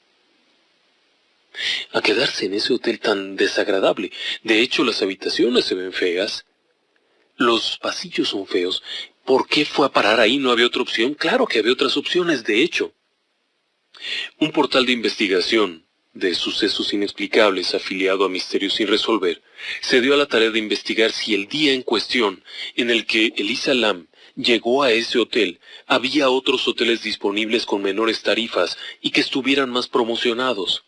A quedarse en ese hotel tan desagradable. De hecho, las habitaciones se ven feas. Los pasillos son feos. ¿Por qué fue a parar ahí? ¿No había otra opción? Claro que había otras opciones, de hecho. Un portal de investigación de sucesos inexplicables afiliado a Misterios sin resolver se dio a la tarea de investigar si el día en cuestión en el que Elisa Lam llegó a ese hotel había otros hoteles disponibles con menores tarifas y que estuvieran más promocionados.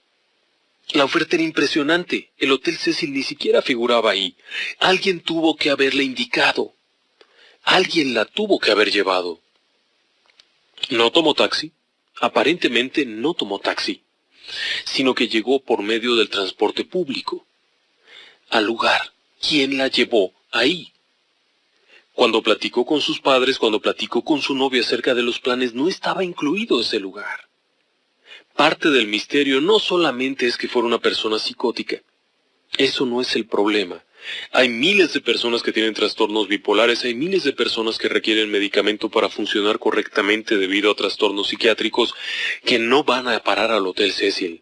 La oferta era impresionante. El Hotel Cecil ni siquiera figuraba ahí. Alguien tuvo que haberle indicado. Alguien la tuvo que haber llevado. No tomó taxi. Aparentemente no tomó taxi, sino que llegó por medio del transporte público. Al lugar. ¿Quién la llevó ahí? Cuando platicó con sus padres, cuando platicó con su novia acerca de los planes, no estaba incluido ese lugar. Parte del misterio no solamente es que fuera una persona psicótica. Eso no es el problema. Hay miles de personas que tienen trastornos bipolares, hay miles de personas que requieren medicamento para funcionar correctamente debido a trastornos psiquiátricos que no van a parar al Hotel Cecil.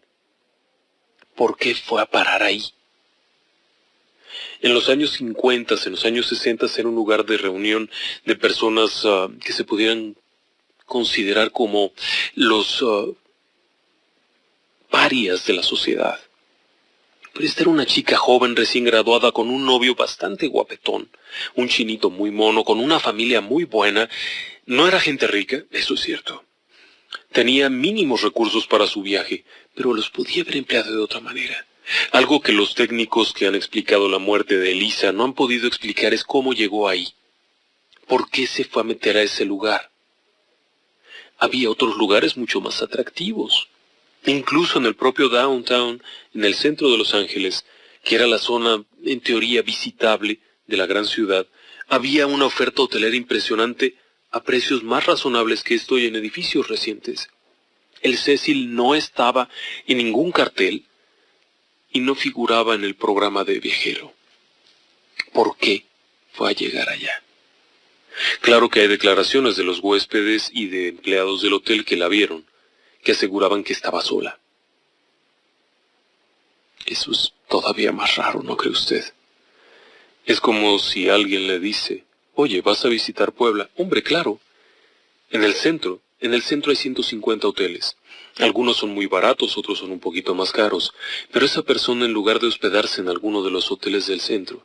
¿Por qué fue a parar ahí? En los años 50, en los años 60 era un lugar de reunión de personas que se pudieran considerar como los parias de la sociedad. Pero esta era una chica joven recién graduada con un novio bastante guapetón, un chinito muy mono, con una familia muy buena. No era gente rica, eso es cierto. Tenía mínimos recursos para su viaje, pero los podía haber empleado de otra manera. Algo que los técnicos que han explicado la muerte de Elisa no han podido explicar es cómo llegó ahí. ¿Por qué se fue a meter a ese lugar? Había otros lugares mucho más atractivos. Incluso en el propio downtown, en el centro de Los Ángeles, que era la zona en teoría visitable de la gran ciudad, había una oferta hotelera impresionante a precios más razonables que esto y en edificios recientes. El Cecil no estaba en ningún cartel y no figuraba en el programa de viajero. ¿Por qué fue a llegar allá? Claro que hay declaraciones de los huéspedes y de empleados del hotel que la vieron, que aseguraban que estaba sola. Eso es todavía más raro, ¿no cree usted? Es como si alguien le dice, oye, ¿vas a visitar Puebla? Hombre, claro. En el centro hay 150 hoteles. Algunos son muy baratos, otros son un poquito más caros. Pero esa persona, en lugar de hospedarse en alguno de los hoteles del centro,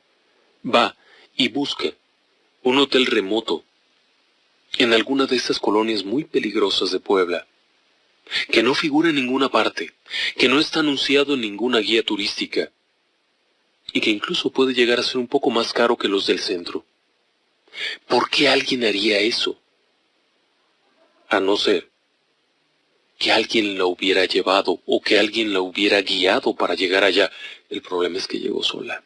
va y busca un hotel remoto en alguna de esas colonias muy peligrosas de Puebla, que no figura en ninguna parte, que no está anunciado en ninguna guía turística, y que incluso puede llegar a ser un poco más caro que los del centro. ¿Por qué alguien haría eso? A no ser que alguien la hubiera llevado o que alguien la hubiera guiado para llegar allá. El problema es que llegó sola.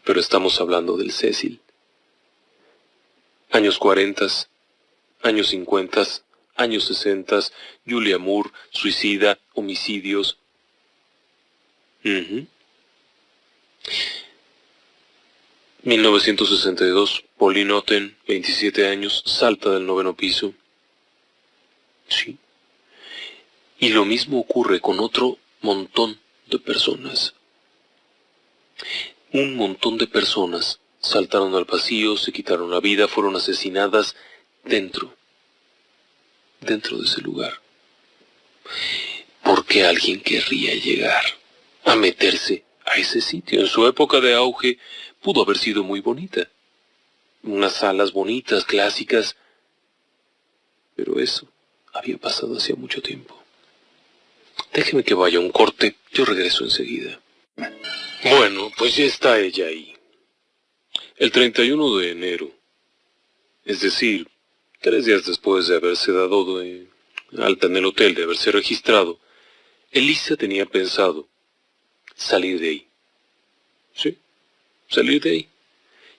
Pero estamos hablando del Cecil. Años 40, años 50, años 60, Julia Moore, suicida, homicidios. 1962, Pauline Otten, 27 años, salta del 9º piso. Sí. Y lo mismo ocurre con otro montón de personas. Un montón de personas saltaron al vacío, se quitaron la vida, fueron asesinadas dentro de ese lugar. ¿Por qué alguien querría llegar a meterse a ese sitio? En su época de auge pudo haber sido muy bonita. Unas salas bonitas, clásicas. Pero eso había pasado hacía mucho tiempo. Déjeme que vaya a un corte, yo regreso enseguida. Bueno, pues ya está ella ahí. El 31 de enero, es decir, 3 días después de haberse dado de alta en el hotel, de haberse registrado, Elisa tenía pensado salir de ahí. Sí, salir de ahí.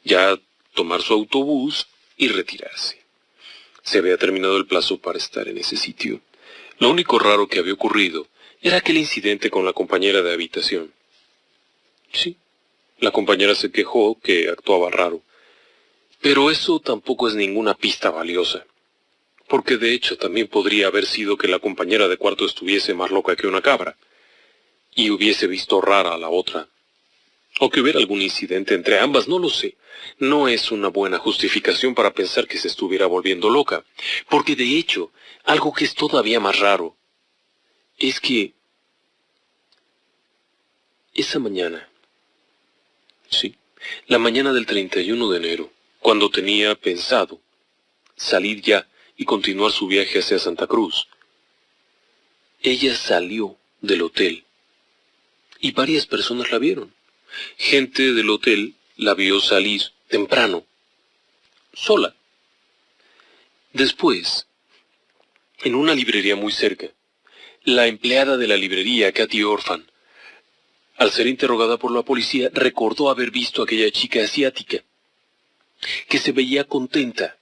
Ya tomar su autobús y retirarse. Se había terminado el plazo para estar en ese sitio. Lo único raro que había ocurrido era aquel incidente con la compañera de habitación. Sí, la compañera se quejó que actuaba raro. Pero eso tampoco es ninguna pista valiosa. Porque de hecho también podría haber sido que la compañera de cuarto estuviese más loca que una cabra. Y hubiese visto rara a la otra. O que hubiera algún incidente entre ambas, no lo sé. No es una buena justificación para pensar que se estuviera volviendo loca. Porque de hecho, algo que es todavía más raro, es que esa mañana, sí, la mañana del 31 de enero, cuando tenía pensado salir ya y continuar su viaje hacia Santa Cruz, ella salió del hotel y varias personas la vieron. Gente del hotel la vio salir temprano, sola. Después, en una librería muy cerca, la empleada de la librería, Katy Orphan, al ser interrogada por la policía, recordó haber visto a aquella chica asiática, que se veía contenta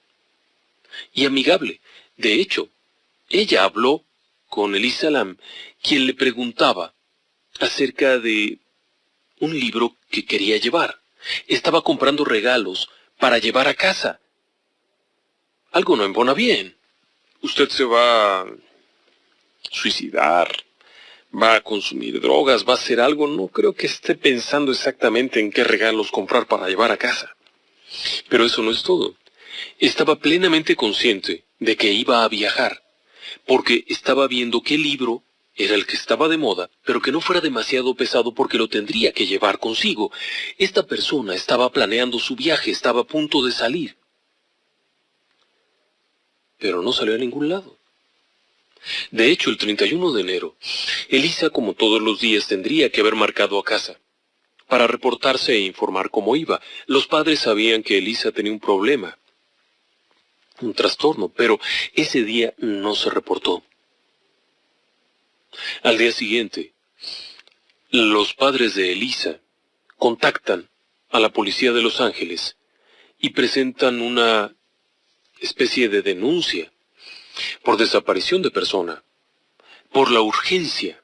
y amigable. De hecho, ella habló con Elisa Lam, quien le preguntaba acerca de un libro que quería llevar. Estaba comprando regalos para llevar a casa. Algo no embona bien. Usted se va a suicidar, va a consumir drogas, va a hacer algo. No creo que esté pensando exactamente en qué regalos comprar para llevar a casa. Pero eso no es todo. Estaba plenamente consciente de que iba a viajar, porque estaba viendo qué libro era el que estaba de moda, pero que no fuera demasiado pesado porque lo tendría que llevar consigo. Esta persona estaba planeando su viaje, estaba a punto de salir. Pero no salió a ningún lado. De hecho, el 31 de enero, Elisa, como todos los días, tendría que haber marcado a casa para reportarse e informar cómo iba. Los padres sabían que Elisa tenía un problema, un trastorno, pero ese día no se reportó. Al día siguiente, los padres de Elisa contactan a la policía de Los Ángeles y presentan una especie de denuncia por desaparición de persona, por la urgencia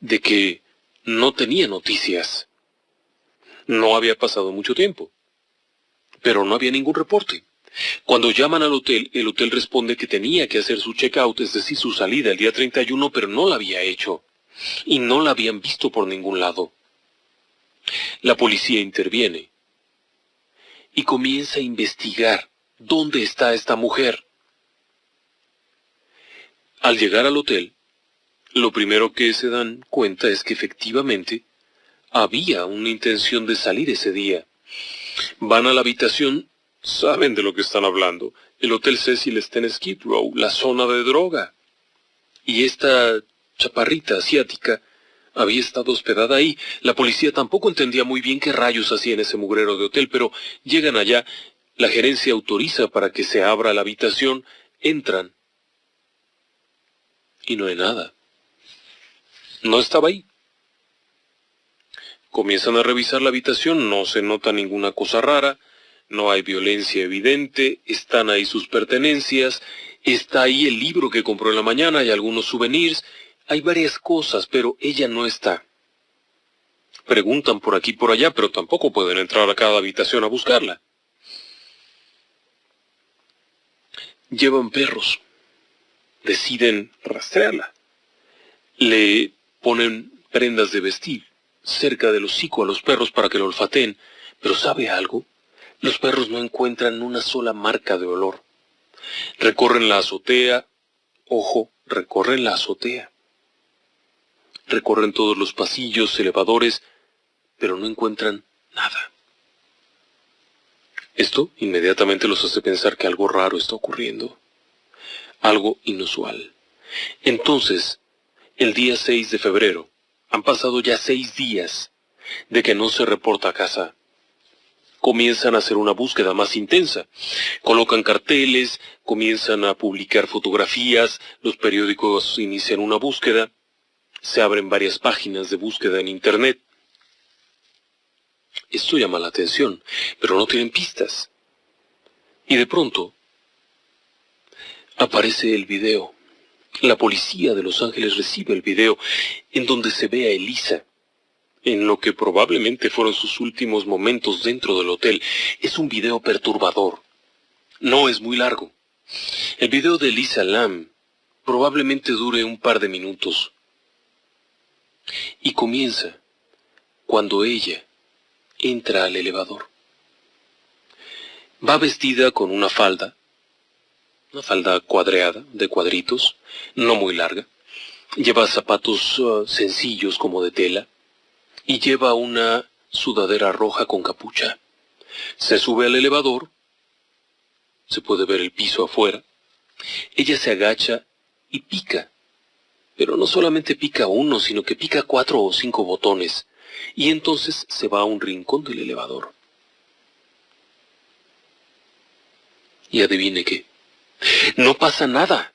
de que no tenía noticias. No había pasado mucho tiempo, pero no había ningún reporte. Cuando llaman al hotel, el hotel responde que tenía que hacer su check-out, es decir, su salida el día 31, pero no la había hecho, y no la habían visto por ningún lado. La policía interviene y comienza a investigar dónde está esta mujer. Al llegar al hotel, lo primero que se dan cuenta es que efectivamente había una intención de salir ese día. Van a la habitación, saben de lo que están hablando. El Hotel Cecil está en Skid Row, la zona de droga. Y esta chaparrita asiática había estado hospedada ahí. La policía tampoco entendía muy bien qué rayos hacía en ese mugrero de hotel, pero llegan allá, la gerencia autoriza para que se abra la habitación, entran y no hay nada. No estaba ahí. Comienzan a revisar la habitación, no se nota ninguna cosa rara, no hay violencia evidente, están ahí sus pertenencias, está ahí el libro que compró en la mañana, hay algunos souvenirs, hay varias cosas, pero ella no está. Preguntan por aquí y por allá, pero tampoco pueden entrar a cada habitación a buscarla. Llevan perros. Deciden rastrearla. Le ponen prendas de vestir cerca del hocico a los perros para que lo olfateen, pero ¿sabe algo? Los perros no encuentran una sola marca de olor. Recorren la azotea, ojo, recorren la azotea. Recorren todos los pasillos, elevadores, pero no encuentran nada. Esto inmediatamente los hace pensar que algo raro está ocurriendo, algo inusual. Entonces, el día 6 de febrero, han pasado ya 6 días de que no se reporta a casa. Comienzan a hacer una búsqueda más intensa. Colocan carteles, comienzan a publicar fotografías, los periódicos inician una búsqueda, se abren varias páginas de búsqueda en Internet. Esto llama la atención, pero no tienen pistas. Y de pronto, aparece el video. La policía de Los Ángeles recibe el video en donde se ve a Elisa, en lo que probablemente fueron sus últimos momentos dentro del hotel. Es un video perturbador. No es muy largo. El video de Elisa Lam probablemente dure un par de minutos. Y comienza cuando ella entra al elevador. Va vestida con una falda cuadreada, de cuadritos, no muy larga. Lleva zapatos sencillos como de tela y lleva una sudadera roja con capucha. Se sube al elevador, se puede ver el piso afuera. Ella se agacha y pica, pero no solamente pica uno, sino que pica 4 o 5 botones, y entonces se va a un rincón del elevador. Y adivine qué. No pasa nada.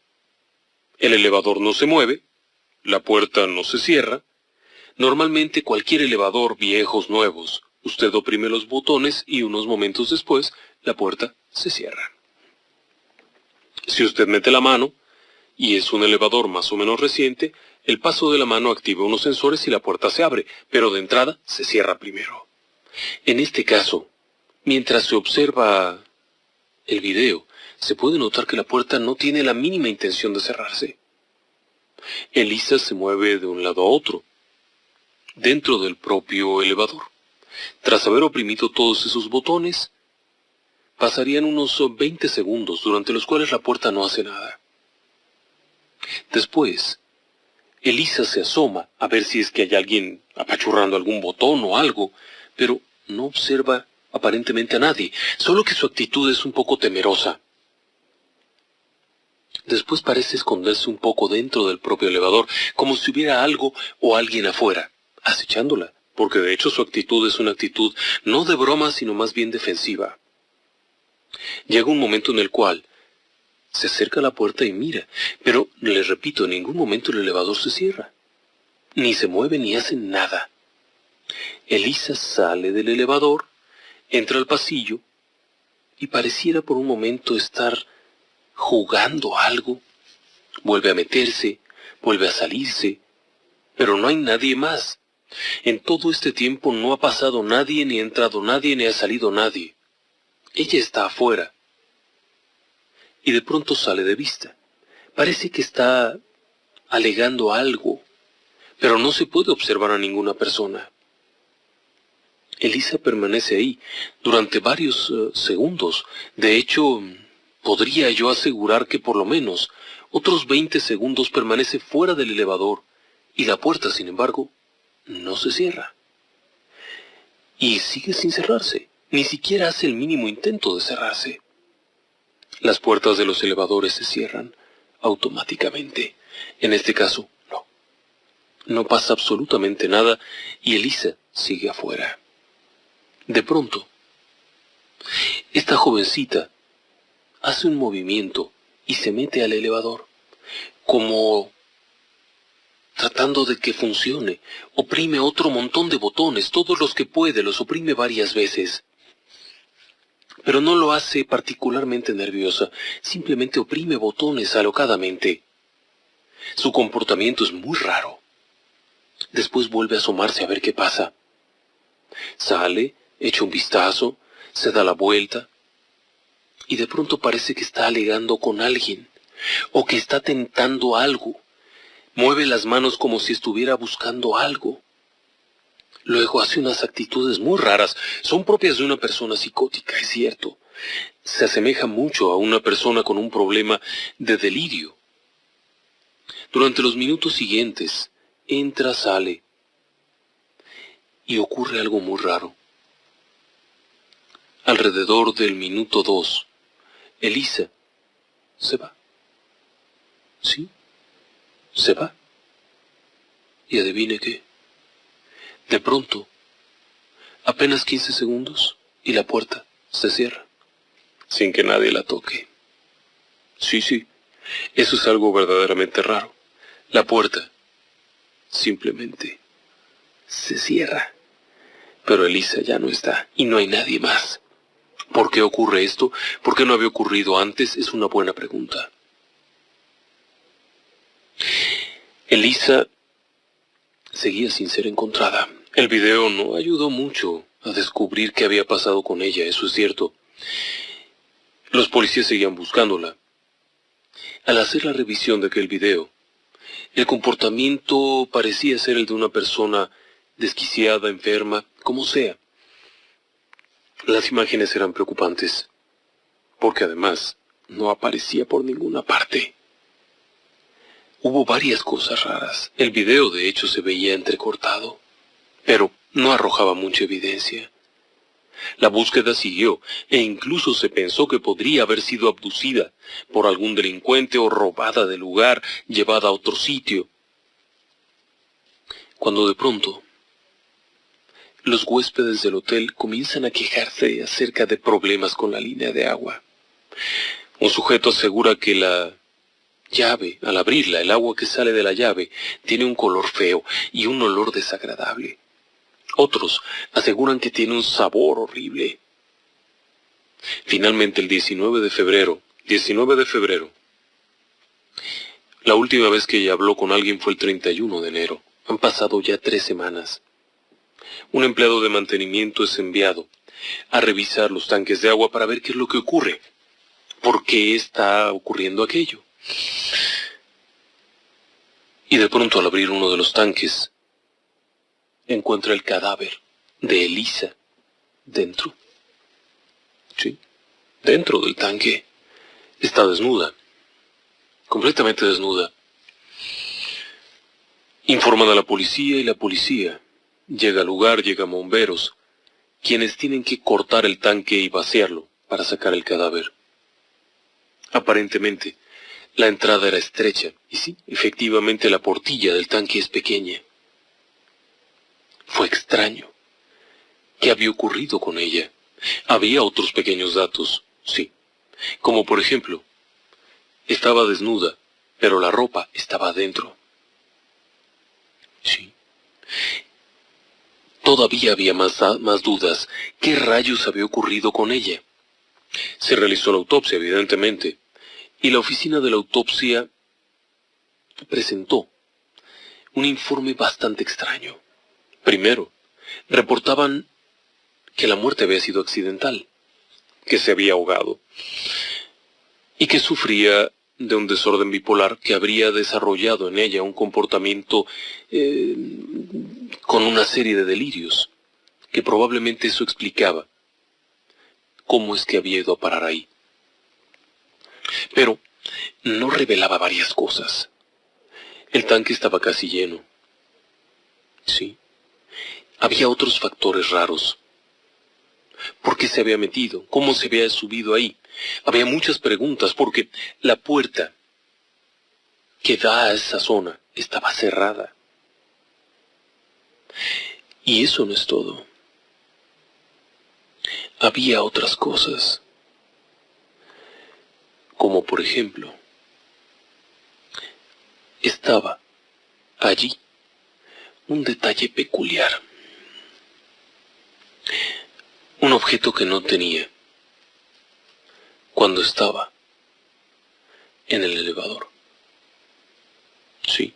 El elevador no se mueve, la puerta no se cierra. Normalmente cualquier elevador, viejos, nuevos, usted oprime los botones y unos momentos después la puerta se cierra. Si usted mete la mano, y es un elevador más o menos reciente, el paso de la mano activa unos sensores y la puerta se abre, pero de entrada se cierra primero. En este caso, mientras se observa el video, se puede notar que la puerta no tiene la mínima intención de cerrarse. Elisa se mueve de un lado a otro, dentro del propio elevador. Tras haber oprimido todos esos botones, pasarían unos 20 segundos, durante los cuales la puerta no hace nada. Después, Elisa se asoma a ver si es que hay alguien apachurrando algún botón o algo, pero no observa aparentemente a nadie, solo que su actitud es un poco temerosa. Después parece esconderse un poco dentro del propio elevador, como si hubiera algo o alguien afuera, acechándola, porque de hecho su actitud es una actitud no de broma, sino más bien defensiva. Llega un momento en el cual Se acerca a la puerta y mira, pero, le repito, en ningún momento el elevador se cierra. Ni se mueve ni hace nada. Elisa sale del elevador, entra al pasillo y pareciera por un momento estar jugando algo. Vuelve a meterse, vuelve a salirse, pero no hay nadie más. En todo este tiempo no ha pasado nadie, ni ha entrado nadie, ni ha salido nadie. Ella está afuera. Y de pronto sale de vista. Parece que está alegando algo, pero no se puede observar a ninguna persona. Elisa permanece ahí durante varios segundos. De hecho, podría yo asegurar que por lo menos otros 20 segundos permanece fuera del elevador y la puerta, sin embargo, no se cierra. Y sigue sin cerrarse. Ni siquiera hace el mínimo intento de cerrarse. Las puertas de los elevadores se cierran automáticamente. En este caso, no. No pasa absolutamente nada y Elisa sigue afuera. De pronto, esta jovencita hace un movimiento y se mete al elevador, como tratando de que funcione. Oprime otro montón de botones, todos los que puede, los oprime varias veces. Pero no lo hace particularmente nerviosa, simplemente oprime botones alocadamente. Su comportamiento es muy raro. Después vuelve a asomarse a ver qué pasa. Sale, echa un vistazo, se da la vuelta, y de pronto parece que está alegando con alguien, o que está tentando algo. Mueve las manos como si estuviera buscando algo. Luego hace unas actitudes muy raras. Son propias de una persona psicótica, es cierto. Se asemeja mucho a una persona con un problema de delirio. Durante los minutos siguientes, entra, sale, y ocurre algo muy raro. Alrededor del minuto 2, Elisa se va. Sí, se va. Y adivine qué. De pronto, apenas 15 segundos y la puerta se cierra, sin que nadie la toque. Sí, eso es algo verdaderamente raro. La puerta simplemente se cierra. Pero Elisa ya no está y no hay nadie más. ¿Por qué ocurre esto? ¿Por qué no había ocurrido antes? Es una buena pregunta. Elisa seguía sin ser encontrada. El video no ayudó mucho a descubrir qué había pasado con ella, eso es cierto. Los policías seguían buscándola. Al hacer la revisión de aquel video, el comportamiento parecía ser el de una persona desquiciada, enferma, como sea. Las imágenes eran preocupantes, porque además no aparecía por ninguna parte. Hubo varias cosas raras. El video de hecho se veía entrecortado, pero no arrojaba mucha evidencia. La búsqueda siguió, e incluso se pensó que podría haber sido abducida por algún delincuente o robada del lugar, llevada a otro sitio. Cuando de pronto, los huéspedes del hotel comienzan a quejarse acerca de problemas con la línea de agua. Un sujeto asegura que la llave, al abrirla, el agua que sale de la llave, tiene un color feo y un olor desagradable. Otros aseguran que tiene un sabor horrible. Finalmente, el 19 de febrero, la última vez que ella habló con alguien fue el 31 de enero. Han pasado ya 3 semanas. Un empleado de mantenimiento es enviado a revisar los tanques de agua para ver qué es lo que ocurre. ¿Por qué está ocurriendo aquello? Y de pronto, al abrir uno de los tanques, encuentra el cadáver de Elisa dentro. Sí, dentro del tanque. Está desnuda, completamente desnuda. Informan a la policía y la policía llega al lugar, llegan bomberos, quienes tienen que cortar el tanque y vaciarlo para sacar el cadáver. Aparentemente, la entrada era estrecha, y sí, efectivamente la portilla del tanque es pequeña. Fue extraño. ¿Qué había ocurrido con ella? Había otros pequeños datos, sí, como por ejemplo, Estaba desnuda, pero la ropa estaba adentro. Sí. Todavía había más dudas. ¿Qué rayos había ocurrido con ella? Se realizó la autopsia, evidentemente, y la oficina de la autopsia presentó un informe bastante extraño. Primero, reportaban que la muerte había sido accidental, que se había ahogado, y que sufría de un desorden bipolar que habría desarrollado en ella un comportamiento con una serie de delirios, que probablemente eso explicaba cómo es que había ido a parar ahí. Pero no revelaba varias cosas. El tanque estaba casi lleno. Sí. Había otros factores raros. ¿Por qué se había metido? ¿Cómo se había subido ahí? Había muchas preguntas porque la puerta que da a esa zona estaba cerrada. Y eso no es todo. Había otras cosas. Como por ejemplo, estaba allí un detalle peculiar. Un objeto que no tenía cuando estaba en el elevador. Sí,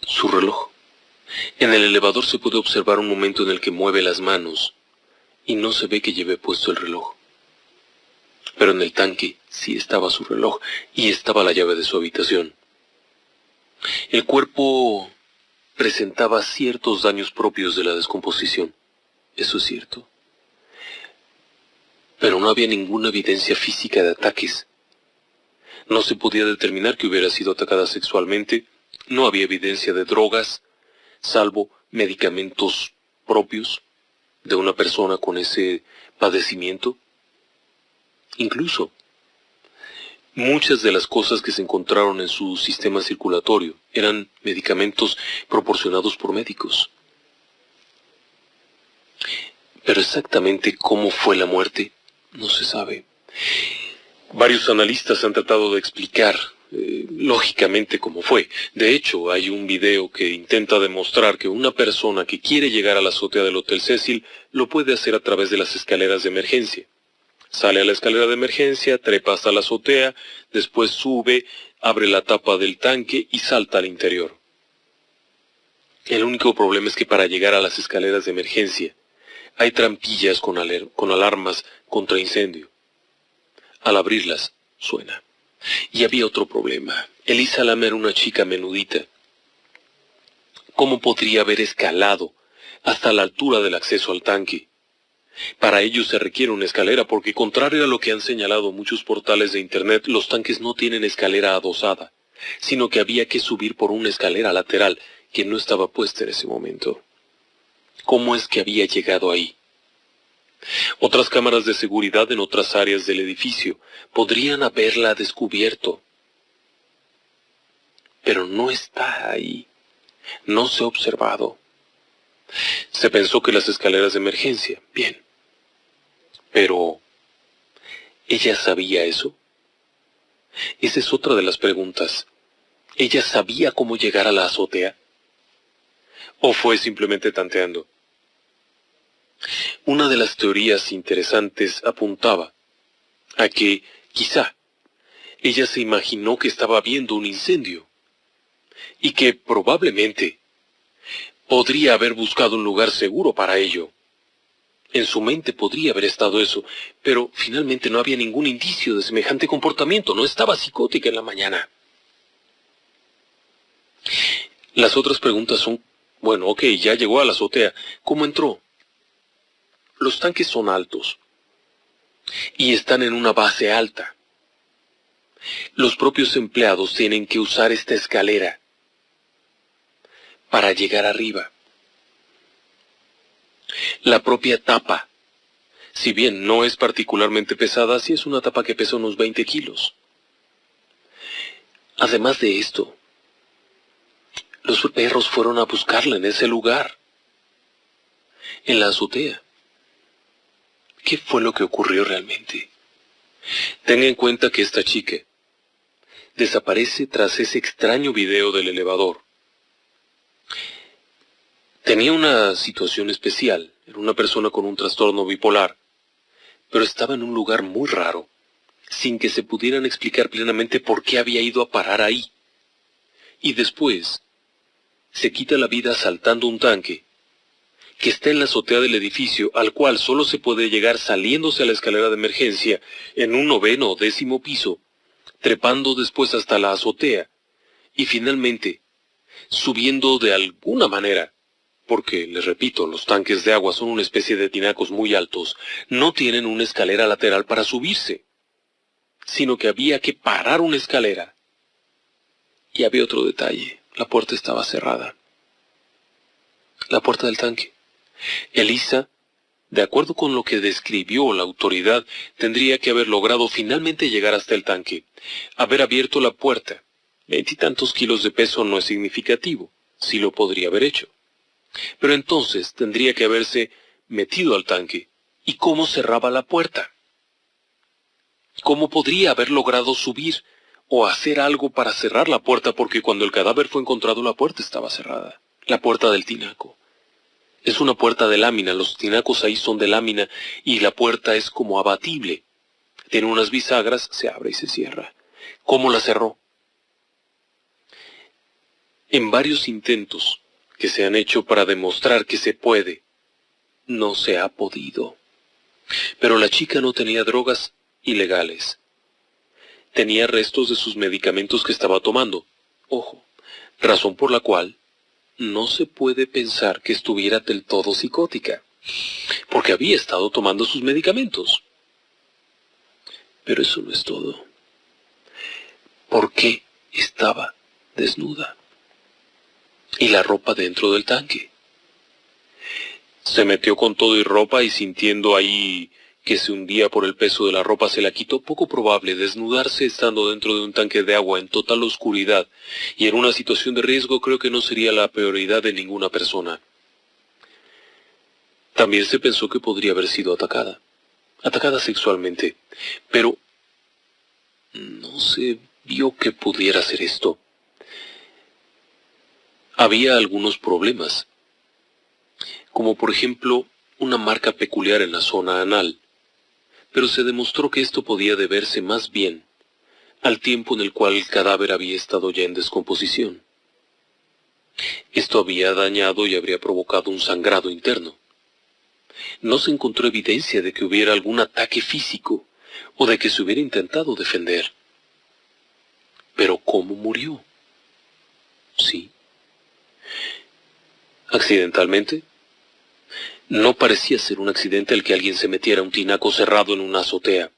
su reloj. En el elevador se puede observar un momento en el que mueve las manos y no se ve que lleve puesto el reloj. Pero en el tanque sí estaba su reloj y estaba la llave de su habitación. El cuerpo presentaba ciertos daños propios de la descomposición. Eso es cierto. Pero no había ninguna evidencia física de ataques. No se podía determinar que hubiera sido atacada sexualmente. No había evidencia de drogas, salvo medicamentos propios de una persona con ese padecimiento. Incluso, muchas de las cosas que se encontraron en su sistema circulatorio eran medicamentos proporcionados por médicos. Pero exactamente cómo fue la muerte, no se sabe. Varios analistas han tratado de explicar lógicamente cómo fue. De hecho, hay un video que intenta demostrar que una persona que quiere llegar a la azotea del Hotel Cecil lo puede hacer a través de las escaleras de emergencia. Sale a la escalera de emergencia, trepa hasta la azotea, después sube, abre la tapa del tanque y salta al interior. El único problema es que para llegar a las escaleras de emergencia hay trampillas con alarmas contra incendio. Al abrirlas, suena. Y había otro problema. Elisa Lam era una chica menudita. ¿Cómo podría haber escalado hasta la altura del acceso al tanque? Para ello se requiere una escalera porque, contrario a lo que han señalado muchos portales de internet, los tanques no tienen escalera adosada, sino que había que subir por una escalera lateral que no estaba puesta en ese momento. ¿Cómo es que había llegado ahí? Otras cámaras de seguridad en otras áreas del edificio podrían haberla descubierto. Pero no está ahí. No se ha observado. Se pensó que las escaleras de emergencia, bien. Pero, ¿ella sabía eso? Esa es otra de las preguntas. ¿Ella sabía cómo llegar a la azotea? ¿O fue simplemente tanteando? Una de las teorías interesantes apuntaba a que, quizá, ella se imaginó que estaba viendo un incendio y que probablemente podría haber buscado un lugar seguro para ello. En su mente podría haber estado eso, pero finalmente no había ningún indicio de semejante comportamiento. No estaba psicótica en la mañana. Las otras preguntas son, bueno, ok, ya llegó a la azotea. ¿Cómo entró? Los tanques son altos y están en una base alta. Los propios empleados tienen que usar esta escalera para llegar arriba. La propia tapa, si bien no es particularmente pesada, sí es una tapa que pesa unos 20 kilos. Además de esto, los perros fueron a buscarla en ese lugar, en la azotea. ¿Qué fue lo que ocurrió realmente? Tenga en cuenta que esta chica desaparece tras ese extraño video del elevador. Tenía una situación especial, era una persona con un trastorno bipolar, pero estaba en un lugar muy raro, sin que se pudieran explicar plenamente por qué había ido a parar ahí. Y después, se quita la vida asaltando un tanque, que está en la azotea del edificio, al cual solo se puede llegar saliéndose a la escalera de emergencia en un 9º o 10º piso, trepando después hasta la azotea, y finalmente, subiendo de alguna manera, porque, les repito, los tanques de agua son una especie de tinacos muy altos, no tienen una escalera lateral para subirse, sino que había que parar una escalera. Y había otro detalle, la puerta estaba cerrada. La puerta del tanque. Elisa, de acuerdo con lo que describió la autoridad, tendría que haber logrado finalmente llegar hasta el tanque, haber abierto la puerta. 20 y tantos kilos de peso no es significativo, sí lo podría haber hecho. Pero entonces tendría que haberse metido al tanque. ¿Y cómo cerraba la puerta? ¿Cómo podría haber logrado subir o hacer algo para cerrar la puerta? Porque cuando el cadáver fue encontrado, la puerta estaba cerrada. La puerta del tinaco. Es una puerta de lámina, los tinacos ahí son de lámina y la puerta es como abatible. Tiene unas bisagras, se abre y se cierra. ¿Cómo la cerró? En varios intentos que se han hecho para demostrar que se puede, no se ha podido. Pero la chica no tenía drogas ilegales. Tenía restos de sus medicamentos que estaba tomando. Ojo, razón por la cual no se puede pensar que estuviera del todo psicótica, porque había estado tomando sus medicamentos. Pero eso no es todo. ¿Por qué estaba desnuda? Y la ropa dentro del tanque. Se metió con todo y ropa y sintiendo ahí que se hundía por el peso de la ropa, se la quitó. Poco probable desnudarse estando dentro de un tanque de agua en total oscuridad y en una situación de riesgo creo que no sería la prioridad de ninguna persona. También se pensó que podría haber sido atacada sexualmente, pero no se vio que pudiera hacer esto. Había algunos problemas, como por ejemplo una marca peculiar en la zona anal, pero se demostró que esto podía deberse más bien al tiempo en el cual el cadáver había estado ya en descomposición. Esto había dañado y habría provocado un sangrado interno. No se encontró evidencia de que hubiera algún ataque físico o de que se hubiera intentado defender. Pero ¿cómo murió? Sí. ¿Accidentalmente? No parecía ser un accidente el que alguien se metiera a un tinaco cerrado en una azotea.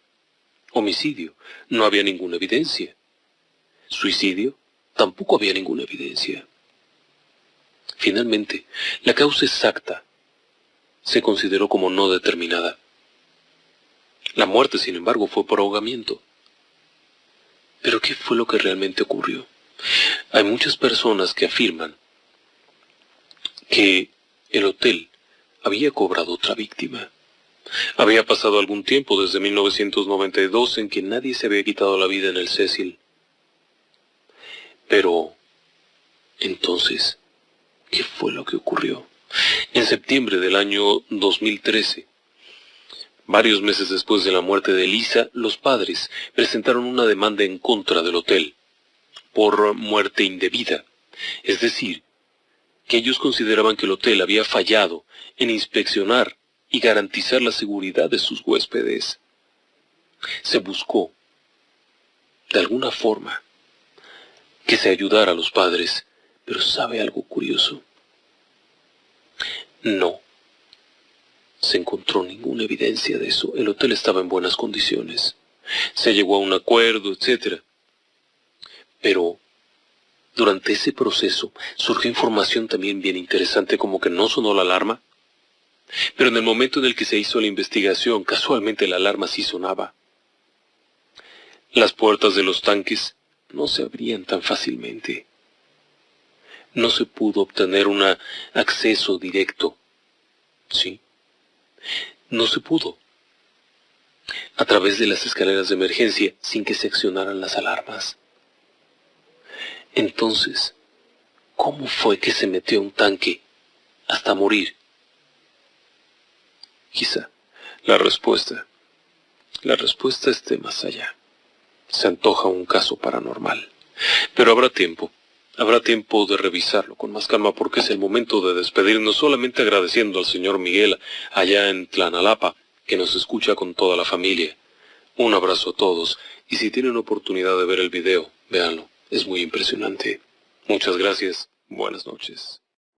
Homicidio, no había ninguna evidencia. Suicidio, tampoco había ninguna evidencia. Finalmente, la causa exacta se consideró como no determinada. La muerte, sin embargo, fue por ahogamiento. ¿Pero qué fue lo que realmente ocurrió? Hay muchas personas que afirman que el hotel había cobrado otra víctima. Había pasado algún tiempo desde 1992 en que nadie se había quitado la vida en el Cecil. Pero, entonces, ¿qué fue lo que ocurrió? En septiembre del año 2013, varios meses después de la muerte de Elisa, los padres presentaron una demanda en contra del hotel por muerte indebida, es decir, que ellos consideraban que el hotel había fallado en inspeccionar y garantizar la seguridad de sus huéspedes. Se buscó, de alguna forma, que se ayudara a los padres, pero ¿sabe algo curioso? No se encontró ninguna evidencia de eso. El hotel estaba en buenas condiciones. Se llegó a un acuerdo, etc. Pero durante ese proceso surgió información también bien interesante, como que no sonó la alarma. Pero en el momento en el que se hizo la investigación, casualmente la alarma sí sonaba. Las puertas de los tanques no se abrían tan fácilmente. No se pudo obtener un acceso directo. Sí, no se pudo. A través de las escaleras de emergencia sin que se accionaran las alarmas. Entonces, ¿cómo fue que se metió a un tanque hasta morir? Quizá la respuesta esté más allá. Se antoja un caso paranormal. Pero habrá tiempo de revisarlo con más calma, porque es el momento de despedirnos, solamente agradeciendo al señor Miguel allá en Tlanalapa, que nos escucha con toda la familia. Un abrazo a todos, y si tienen oportunidad de ver el video, véanlo, es muy impresionante. Muchas gracias, buenas noches.